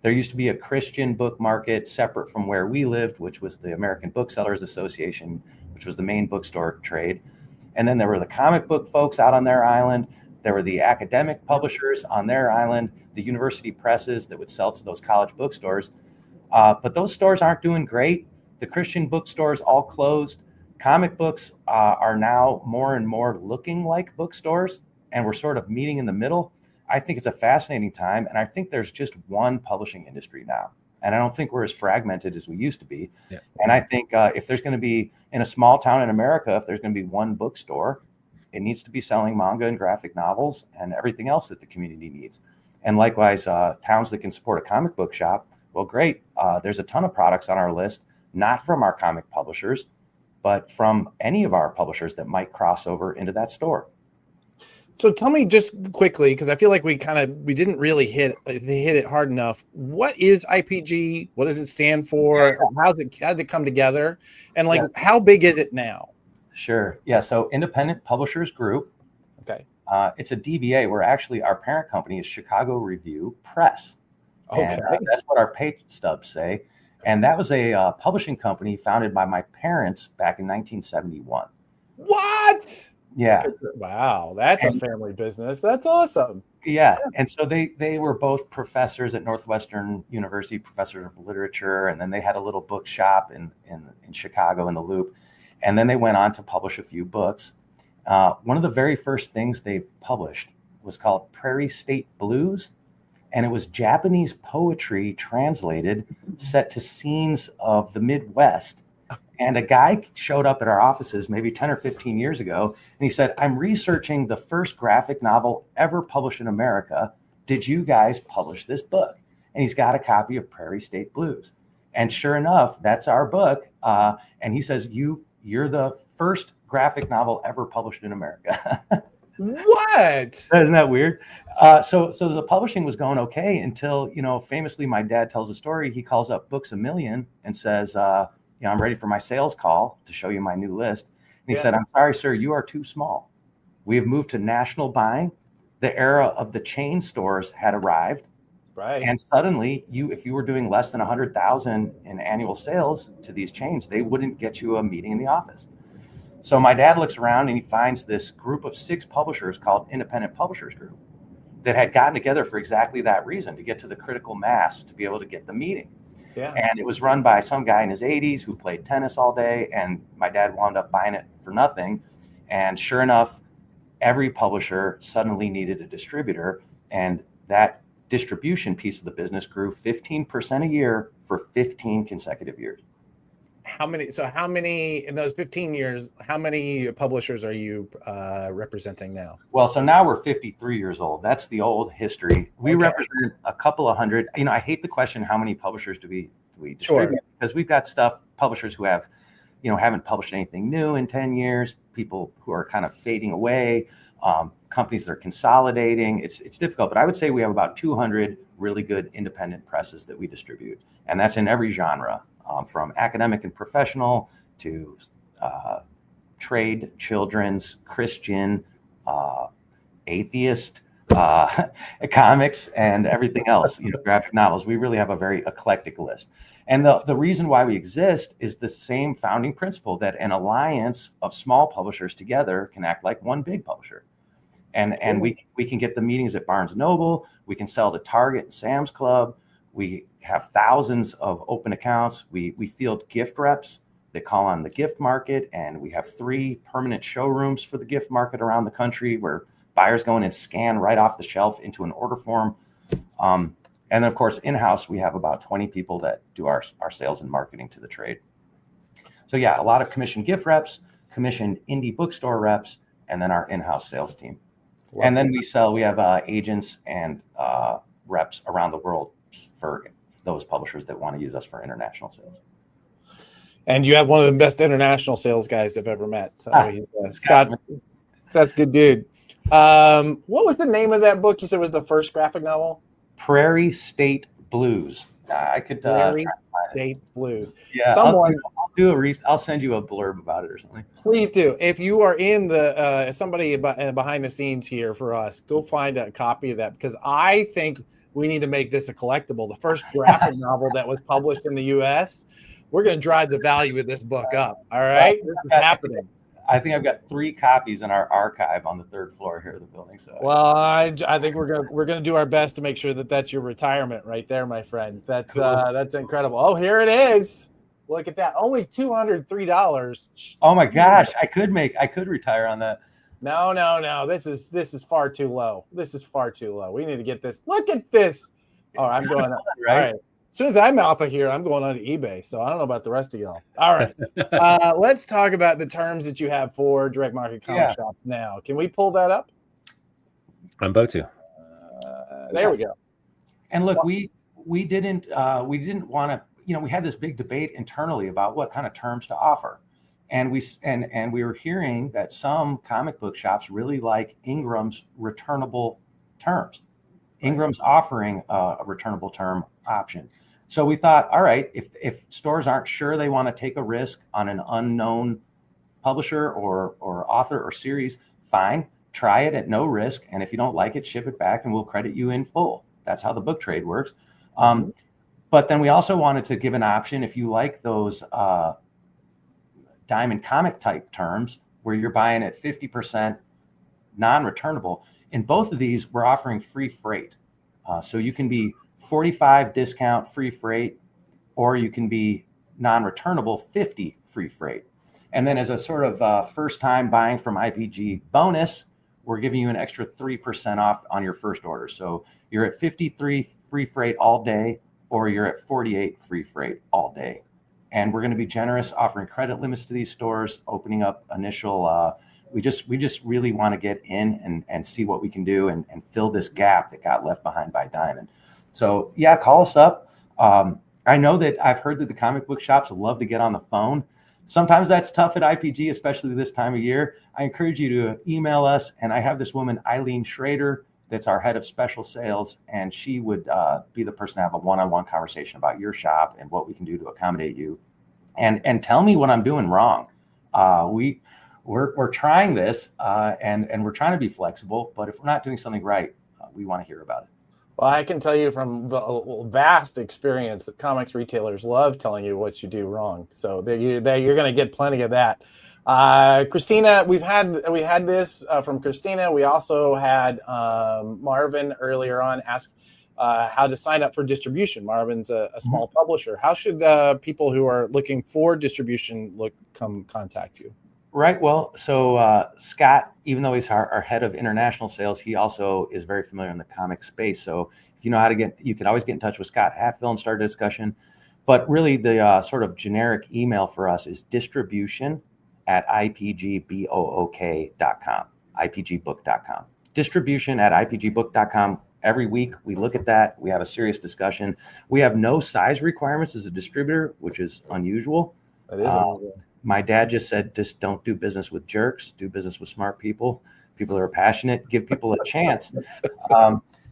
There used to be a Christian book market separate from where we lived, which was the American Booksellers Association, which was the main bookstore trade. And then there were the comic book folks out on their island. There were the academic publishers on their island, the university presses that would sell to those college bookstores. But those stores aren't doing great. The Christian bookstores all closed. Comic books are now more and more looking like bookstores, and we're sort of meeting in the middle. I think it's a fascinating time, and I think there's just one publishing industry now, And I don't think we're as fragmented as we used to be. Yeah. And I think if there's going to be, in a small town in America, if there's going to be one bookstore, it needs to be selling manga and graphic novels and everything else that the community needs. And likewise, towns that can support a comic book shop, well, great. There's a ton of products on our list, not from our comic publishers, but from any of our publishers that might cross over into that store. So tell me just quickly, because I feel like we didn't really hit it hard enough. What is IPG? What does it stand for? How did it come together? And like, how big is it now? Sure. Yeah. So Independent Publishers Group. Okay. It's a DBA where actually our parent company is Chicago Review Press. Okay. And, that's what our pay stubs say. And that was a publishing company founded by my parents back in 1971. What? Yeah. Wow. That's a family business. That's awesome. Yeah. And so they were both professors at Northwestern University, professors of literature. And then they had a little bookshop in Chicago in the Loop. And then they went on to publish a few books. One of the very first things they published was called Prairie State Blues. And it was Japanese poetry translated, set to scenes of the Midwest. And a guy showed up at our offices maybe 10 or 15 years ago, and he said, I'm researching the first graphic novel ever published in America. Did you guys publish this book? And he's got a copy of Prairie State Blues. And sure enough, that's our book. And he says, you're the first graphic novel ever published in America. What? Isn't that weird? So the publishing was going okay until, famously my dad tells a story. He calls up Books A Million and says, I'm ready for my sales call to show you my new list. And he said, I'm sorry, sir, you are too small. We have moved to national buying. The era of the chain stores had arrived. Right. And suddenly if you were doing less than 100,000 in annual sales to these chains, they wouldn't get you a meeting in the office. So my dad looks around and he finds this group of 6 publishers called Independent Publishers Group that had gotten together for exactly that reason, to get to the critical mass, to be able to get the meeting. Yeah. And it was run by some guy in his 80s who played tennis all day. And my dad wound up buying it for nothing. And sure enough, every publisher suddenly needed a distributor. And that distribution piece of the business grew 15% a year for 15 consecutive years. How many in those 15 years, how many publishers are you representing now? Well, so now we're 53 years old. That's the old history. We represent a couple of hundred. I hate the question, how many publishers do we distribute? Sure. Because we've got publishers who have, haven't published anything new in 10 years, people who are kind of fading away, companies that are consolidating. It's difficult, but I would say we have about 200 really good independent presses that we distribute. And that's in every genre. From academic and professional to trade, children's, Christian, atheist, comics, and everything else, graphic novels. We really have a very eclectic list. And the reason why we exist is the same founding principle, that an alliance of small publishers together can act like one big publisher. And we can get the meetings at Barnes & Noble. We can sell to Target and Sam's Club. We have thousands of open accounts. We field gift reps that call on the gift market, and we have 3 permanent showrooms for the gift market around the country where buyers go in and scan right off the shelf into an order form. And then, of course, in-house, we have about 20 people that do our sales and marketing to the trade. So yeah, a lot of commissioned gift reps, commissioned indie bookstore reps, and then our in-house sales team. And then we have agents and reps around the world for those publishers that want to use us for international sales. And you have one of the best international sales guys I've ever met. So Scott's good dude. What was the name of that book you said was the first graphic novel? Prairie State Blues. I could Prairie State Blues. Yeah, I'll send you a blurb about it or something. Please do. If you are in the somebody behind the scenes here for us, go find a copy of that, because I think we need to make this a collectible. The first graphic novel that was published in the U.S. We're going to drive the value of this book up. All right, this is happening. I think I've got 3 copies in our archive on the 3rd floor here of the building. So, well, I think we're gonna do our best to make sure that that's your retirement right there, my friend. That's incredible. Oh, here it is. Look at that. Only $203. Oh my gosh, I could retire on that. No. This is far too low. We need to get this. Look at this. Oh, I'm going up. Right? All right. soon as I'm off of here, I'm going on to eBay. So I don't know about the rest of y'all. All right. Let's talk about the terms that you have for direct market comic shops now. Can we pull that up? I'm about to. There we go. And look, we didn't want to, we had this big debate internally about what kind of terms to offer. And we were hearing that some comic book shops really like Ingram's returnable terms. Ingram's offering a returnable term option. So we thought, all right, if stores aren't sure they want to take a risk on an unknown publisher or author or series, fine, try it at no risk. And if you don't like it, ship it back and we'll credit you in full. That's how the book trade works. But then we also wanted to give an option if you like those diamond comic type terms where you're buying at 50% non-returnable. In both of these, we're offering free freight. So you can be 45 discount free freight, or you can be non-returnable 50 free freight. And then as a sort of first time buying from IPG bonus, we're giving you an extra 3% off on your first order. So you're at 53 free freight all day, or you're at 48 free freight all day. And we're going to be generous offering credit limits to these stores, opening up initial, we just really want to get in and see what we can do and fill this gap that got left behind by Diamond. So yeah, call us up. I know that I've heard that the comic book shops love to get on the phone. Sometimes that's tough at IPG, especially this time of year. I encourage you to email us. And I have this woman, Eileen Schrader, that's our head of special sales. And she would be the person to have a one-on-one conversation about your shop and what we can do to accommodate you. And tell me what I'm doing wrong. We're trying this and we're trying to be flexible, but if we're not doing something right, we want to hear about it. Well, I can tell you from vast experience that comics retailers love telling you what you do wrong. So you're going to get plenty of that. Christina, we had this from Christina. We also had Marvin earlier on ask how to sign up for distribution. Marvin's a small publisher. How should people who are looking for distribution come contact you? Right. Well, so Scott, even though he's our head of international sales, he also is very familiar in the comic space. So if you know how to you can always get in touch with Scott Hatfield and start a discussion. But really the sort of generic email for us is distribution@ipgbook.com, ipgbook.com. Distribution@ipgbook.com. Every week we look at that. We have a serious discussion. We have no size requirements as a distributor, which is unusual. That is unusual. My dad just said, just don't do business with jerks, do business with smart people that are passionate, give people a chance.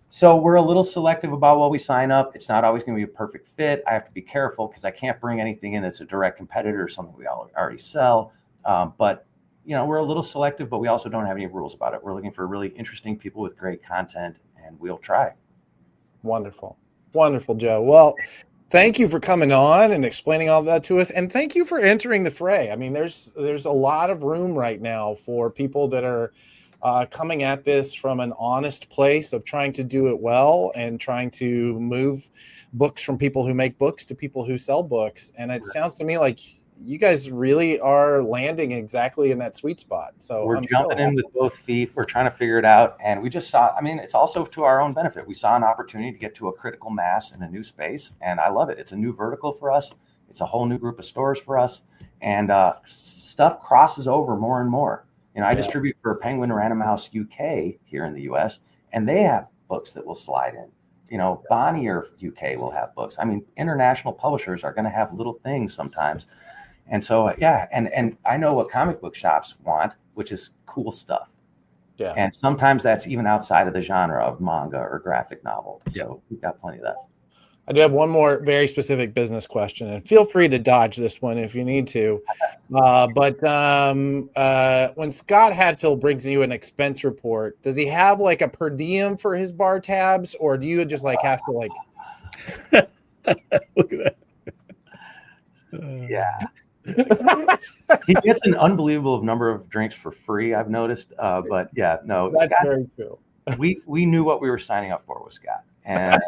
So we're a little selective about what we sign up. It's not always going to be a perfect fit. I have to be careful because I can't bring anything in that's a direct competitor or something we already sell. But, we're a little selective, but we also don't have any rules about it. We're looking for really interesting people with great content, and we'll try. Wonderful. Wonderful, Joe. Well, thank you for coming on and explaining all that to us. And thank you for entering the fray. I mean, there's a lot of room right now for people that are coming at this from an honest place of trying to do it well and trying to move books from people who make books to people who sell books. And it sounds to me like you guys really are landing exactly in that sweet spot. So we're jumping in with both feet. We're trying to figure it out. And we just saw, it's also to our own benefit. We saw an opportunity to get to a critical mass in a new space. And I love it. It's a new vertical for us. It's a whole new group of stores for us. And stuff crosses over more and more. I distribute for Penguin Random House UK here in the US, and they have books that will slide in. Bonnier UK will have books. International publishers are going to have little things sometimes. And so, and I know what comic book shops want, which is cool stuff. Yeah. And sometimes that's even outside of the genre of manga or graphic novel. So we've got plenty of that. I do have one more very specific business question, and feel free to dodge this one if you need to. But when Scott Hatfield brings you an expense report, does he have like a per diem for his bar tabs, or do you just have to Look at that. Yeah. He gets an unbelievable number of drinks for free, I've noticed. But yeah, no, that's Scott, very true. We knew what we were signing up for with Scott, and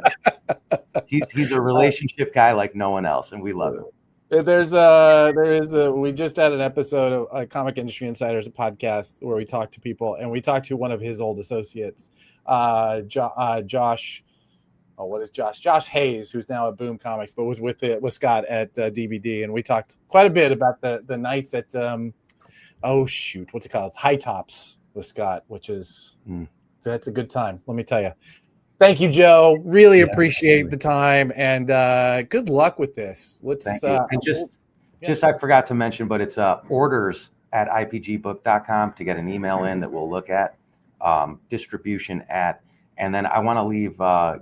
he's a relationship guy like no one else, and we love him. We just had an episode of Comic Industry Insiders, a podcast where we talked to people, and we talked to one of his old associates, Josh. what is Josh Hayes, who's now at Boom Comics, but was with Scott at DVD, and we talked quite a bit about the nights at what's it called, High Tops with Scott, which is that's a good time, let me tell you. Thank you, Joe. Really appreciate the time, and good luck with this. Let's and just I forgot to mention, but it's orders at ipgbook.com to get an email in that we'll look at, distribution at. And then I want to leave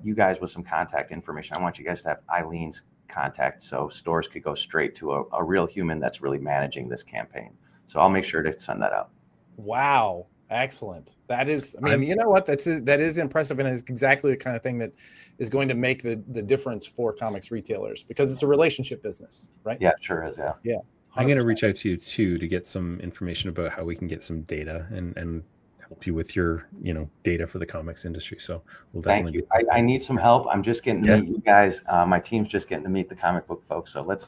you guys with some contact information. I want you guys to have Eileen's contact so stores could go straight to a real human that's really managing this campaign. So I'll make sure to send that out. Wow. Excellent. That is, you know what? That is impressive, and is exactly the kind of thing that is going to make the difference for comics retailers, because it's a relationship business, right? Yeah, it sure is. Yeah. Yeah. 100%. I'm going to reach out to you too to get some information about how we can get some data and help you with your, data for the comics industry. So we'll definitely. Thank you. I need some help. I'm just getting to meet you guys. My team's just getting to meet the comic book folks. So let's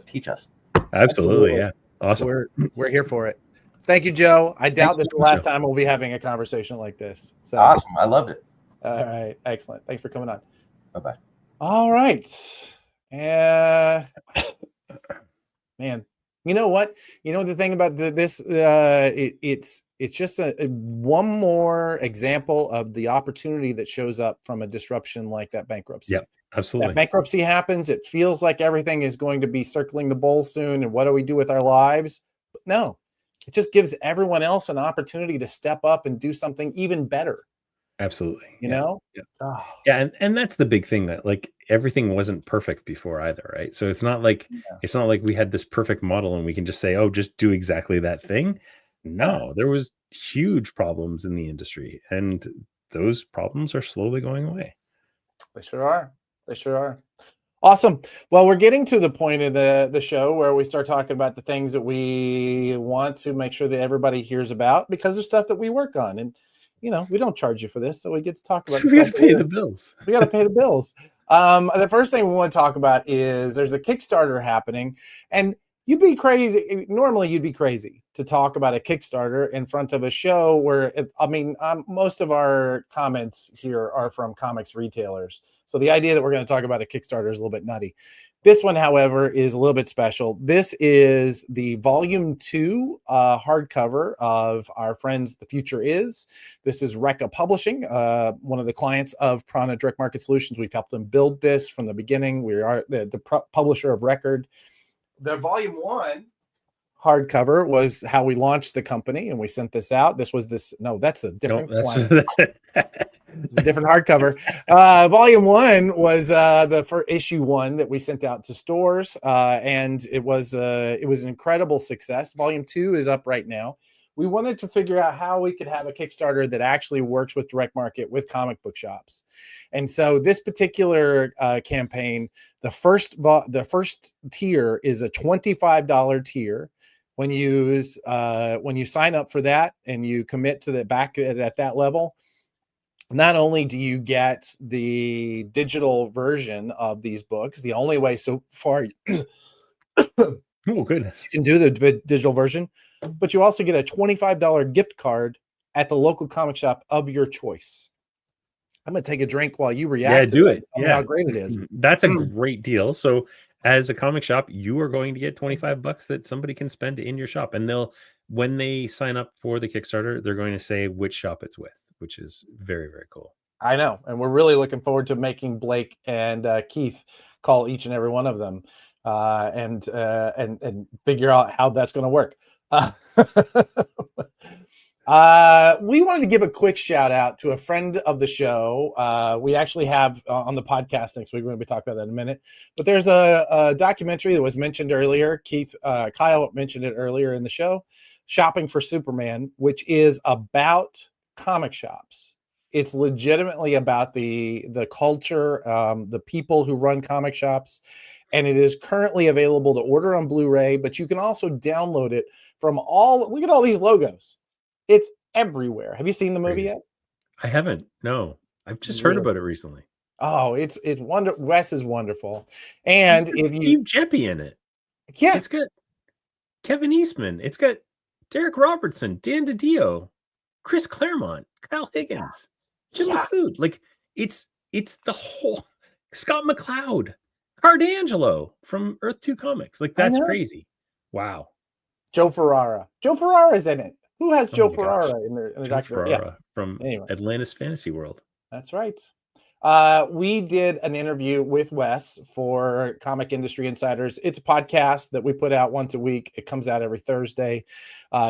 teach us. Absolutely. Yeah. Awesome. We're here for it. Thank you, Joe. I doubt that's the last time we'll be having a conversation like this. So awesome. I loved it. All right. Excellent. Thanks for coming on. Bye-bye. All right. Man, you know what? The thing about this, it's just one more example of the opportunity that shows up from a disruption like that bankruptcy. Yeah, absolutely. That bankruptcy happens. It feels like everything is going to be circling the bowl soon. And what do we do with our lives? But no, it just gives everyone else an opportunity to step up and do something even better. Absolutely. You know? Yeah. Oh. Yeah. And that's the big thing, that like everything wasn't perfect before either. Right. So it's not like we had this perfect model and we can just say, oh, just do exactly that thing. No, there was huge problems in the industry, and those problems are slowly going away. They sure are. Awesome. Well, we're getting to the point of the show where we start talking about the things that we want to make sure that everybody hears about, because there's stuff that we work on, and we don't charge you for this, so we get to talk about. We got to pay the bills. We got to pay the bills. The first thing we want to talk about is there's a Kickstarter happening, and you'd be crazy. Normally, you'd be crazy to talk about a Kickstarter in front of a show where, most of our comments here are from comics retailers. So the idea that we're going to talk about a Kickstarter is a little bit nutty. This one, however, is a little bit special. This is the Volume 2 hardcover of our friends, The Future Is. This is Recca Publishing, one of the clients of Prana Direct Market Solutions. We've helped them build this from the beginning. We are the publisher of record. The Volume 1 hardcover was how we launched the company, and we sent this out. That's a different one. It's a different hardcover. Volume 1 was the issue 1 that we sent out to stores, and it was an incredible success. Volume 2 is up right now. We wanted to figure out how we could have a Kickstarter that actually works with direct market, with comic book shops. And so this particular campaign, the first tier is a $25 tier. When you sign up for that and you commit to the back at that level, not only do you get the digital version of these books, the only way so far oh goodness, you can do the digital version, but you also get a $25 gift card at the local comic shop of your choice. I'm going to take a drink while you react. Yeah, do it. Yeah, how great it is. That's a great deal. So as a comic shop, you are going to get $25 that somebody can spend in your shop. And when they sign up for the Kickstarter, they're going to say which shop it's with, which is very, very cool. I know. And we're really looking forward to making Blake and Keith call each and every one of them and figure out how that's going to work. We wanted to give a quick shout out to a friend of the show. We actually have on the podcast next week. We're going to be talking about that in a minute. But there's a documentary that was mentioned earlier. Kyle mentioned it earlier in the show, Shopping for Superman, which is about comic shops. It's legitimately about the culture, the people who run comic shops. And it is currently available to order on Blu-ray, but you can also download it from look at all these logos. It's everywhere. Have you seen the movie yet? I haven't. No, I've just heard about it recently. Oh, it's wonderful. Wes is wonderful. And if Steve Jeppy in it. Yeah. It's got Kevin Eastman. It's got Derek Robertson, Dan DiDio, Chris Claremont, Kyle Higgins, Jim LaFood. Like it's It's the whole Scott McCloud, Cardangelo from Earth 2 Comics. Like, that's crazy. Wow. Joe Ferrara. Joe Ferrara's in it. Who has Joe Ferrara gosh. in the Joe documentary? Ferrara from Atlantis Fantasy World. That's right. We did an interview with Wes for Comic Industry Insiders. It's a podcast that we put out once a week. It comes out every Thursday.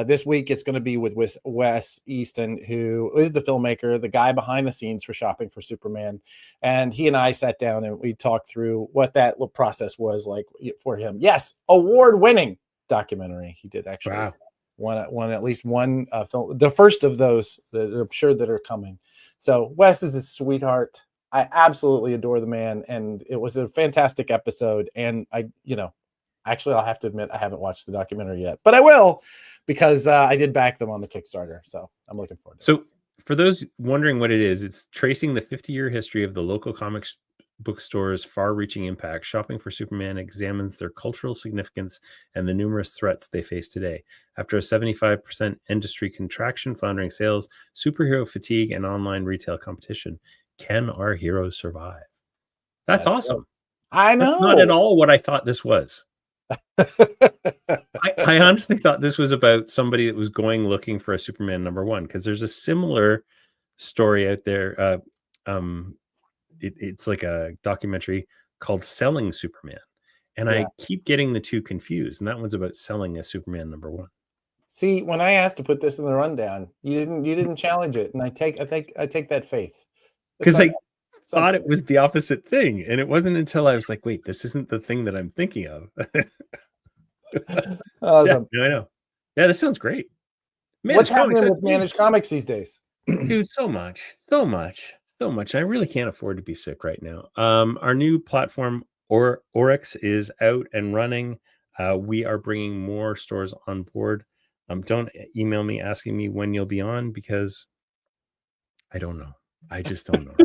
This week, it's going to be with Wes Easton, who is the filmmaker, the guy behind the scenes for Shopping for Superman. And he and I sat down and we talked through what that process was like for him. Yes, award-winning documentary. He did actually won at least one film, the first of those that I'm sure that are coming. So Wes is a sweetheart. I absolutely adore the man, and it was a fantastic episode. And actually, I'll have to admit I haven't watched the documentary yet, but I will because I did back them on the Kickstarter. So I'm looking forward to it. So for those wondering what it is, it's tracing the 50-year history of the local comics bookstore's far-reaching impact. Shopping for Superman examines their cultural significance and the numerous threats they face today. After a 75% industry contraction, floundering sales, superhero fatigue, and online retail competition, can our heroes survive? That's awesome. I know. That's not at all what I thought this was. I honestly thought this was about somebody that was going looking for a Superman #1, because there's a similar story out there. It's like a documentary called Selling Superman. And I keep getting the two confused. And that one's about selling a Superman #1. See, when I asked to put this in the rundown, you didn't challenge it. And I take that faith. Because I thought it was the opposite thing. And it wasn't until I was like, wait, this isn't the thing that I'm thinking of. Awesome. Yeah, I know. Yeah, this sounds great. What's happening with Managed Comics these days? Dude, so much. I really can't afford to be sick right now. Our new platform, Oryx, is out and running. We are bringing more stores on board. Don't email me asking me when you'll be on, because I don't know. I just don't know.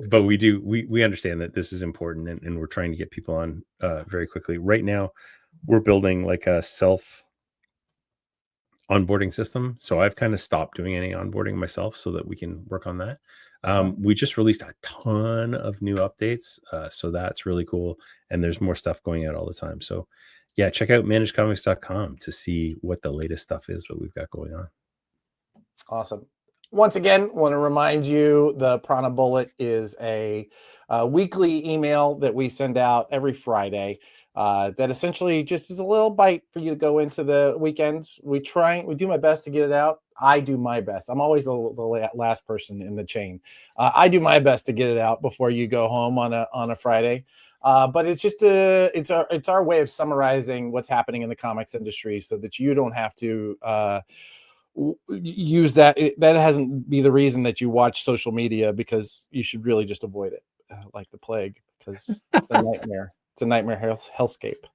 But we understand that this is important, and we're trying to get people on very quickly. Right now, we're building like a self onboarding system. So I've kind of stopped doing any onboarding myself so that we can work on that. We just released a ton of new updates. So that's really cool. And there's more stuff going out all the time. So yeah, check out managedcomics.com to see what the latest stuff is that we've got going on. Awesome. Once again, want to remind you, the Prana Bullet is a weekly email that we send out every Friday that essentially just is a little bite for you to go into the weekends. We do my best to get it out. I do my best. I'm always the last person in the chain. I do my best to get it out before you go home on a Friday. But it's just it's our way of summarizing what's happening in the comics industry so that you don't have to use that hasn't be the reason that you watch social media, because you should really just avoid it like the plague, because it's a nightmare. It's a nightmare hellscape.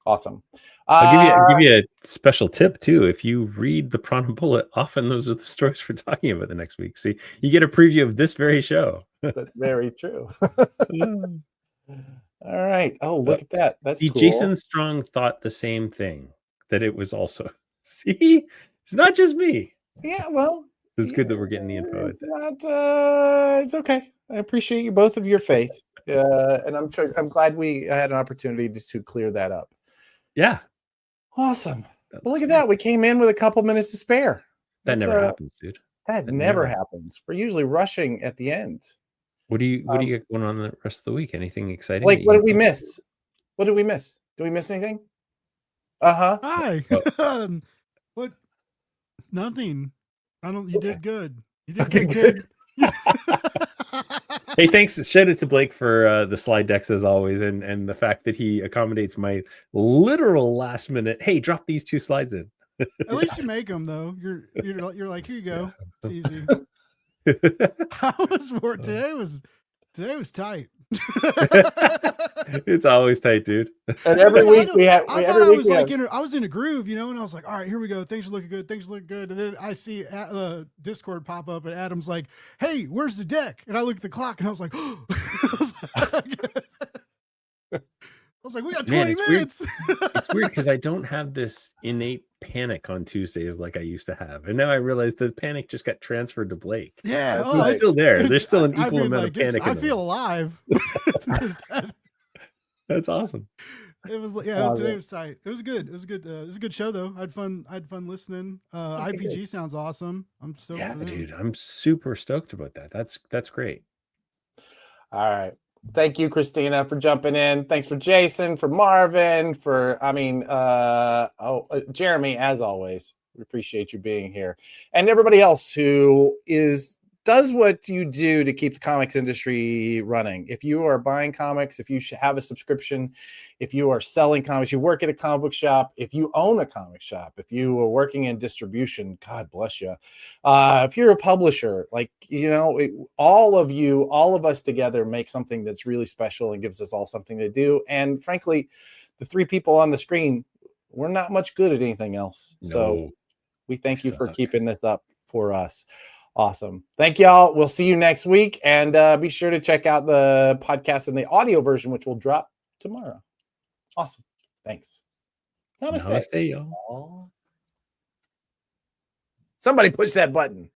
Awesome. I'll give you a special tip too. If you read the Prana Bullet, often those are the stories we're talking about the next week. See, you get a preview of this very show. That's very true. All right. Oh, look at that. That's cool. Jason Strong thought the same thing, that it was also. See, it's not just me. Yeah, well, it's good that we're getting the info. It's okay. I appreciate you both of your faith. And I'm glad we had an opportunity to clear that up. Yeah. Awesome. Well, look at that. We came in with a couple minutes to spare. That never happens, dude. That never happens. We're usually rushing at the end. What do you get going on the rest of the week? Anything exciting? Like, what did we miss? What did we miss? Did we miss anything? Hi. What? Nothing. You did good. You did good. Hey, thanks. Shout out to Blake for the slide decks as always, and the fact that he accommodates my literal last minute. Hey, drop these 2 slides in. At least you make them though. You're like, here you go. It's easy. Today was tight. It's always tight, dude. And every week I was in a groove, and I was like, all right, here we go. Things are looking good. And then I see Discord pop up, and Adam's like, hey, where's the deck? And I look at the clock, and I was like, oh. I was like, we got 20 minutes. It's weird because I don't have this innate panic on Tuesdays like I used to have, and now I realize the panic just got transferred to Blake. Yeah, it's still there. There's still an equal amount of panic. I feel alive. That's awesome. It was today was tight. It was good. It was good. It was a good show though. I had fun listening. IPG sounds awesome. I'm stoked. Yeah, dude, I'm super stoked about that. That's great. All right. Thank you, Christina, for jumping in. Thanks for Jason, for Marvin, Jeremy, as always. We appreciate you being here. And everybody else who does what you do to keep the comics industry running. If you are buying comics, if you have a subscription, if you are selling comics, you work at a comic book shop, if you own a comic shop, if you are working in distribution, God bless you. If you're a publisher, all of us together make something that's really special and gives us all something to do. And frankly, the three people on the screen, we're not much good at anything else. No, so we thank you for keeping this up for us. Awesome. Thank y'all. We'll see you next week. And be sure to check out the podcast in the audio version, which will drop tomorrow. Awesome. Thanks. Namaste. Namaste, y'all. Somebody push that button.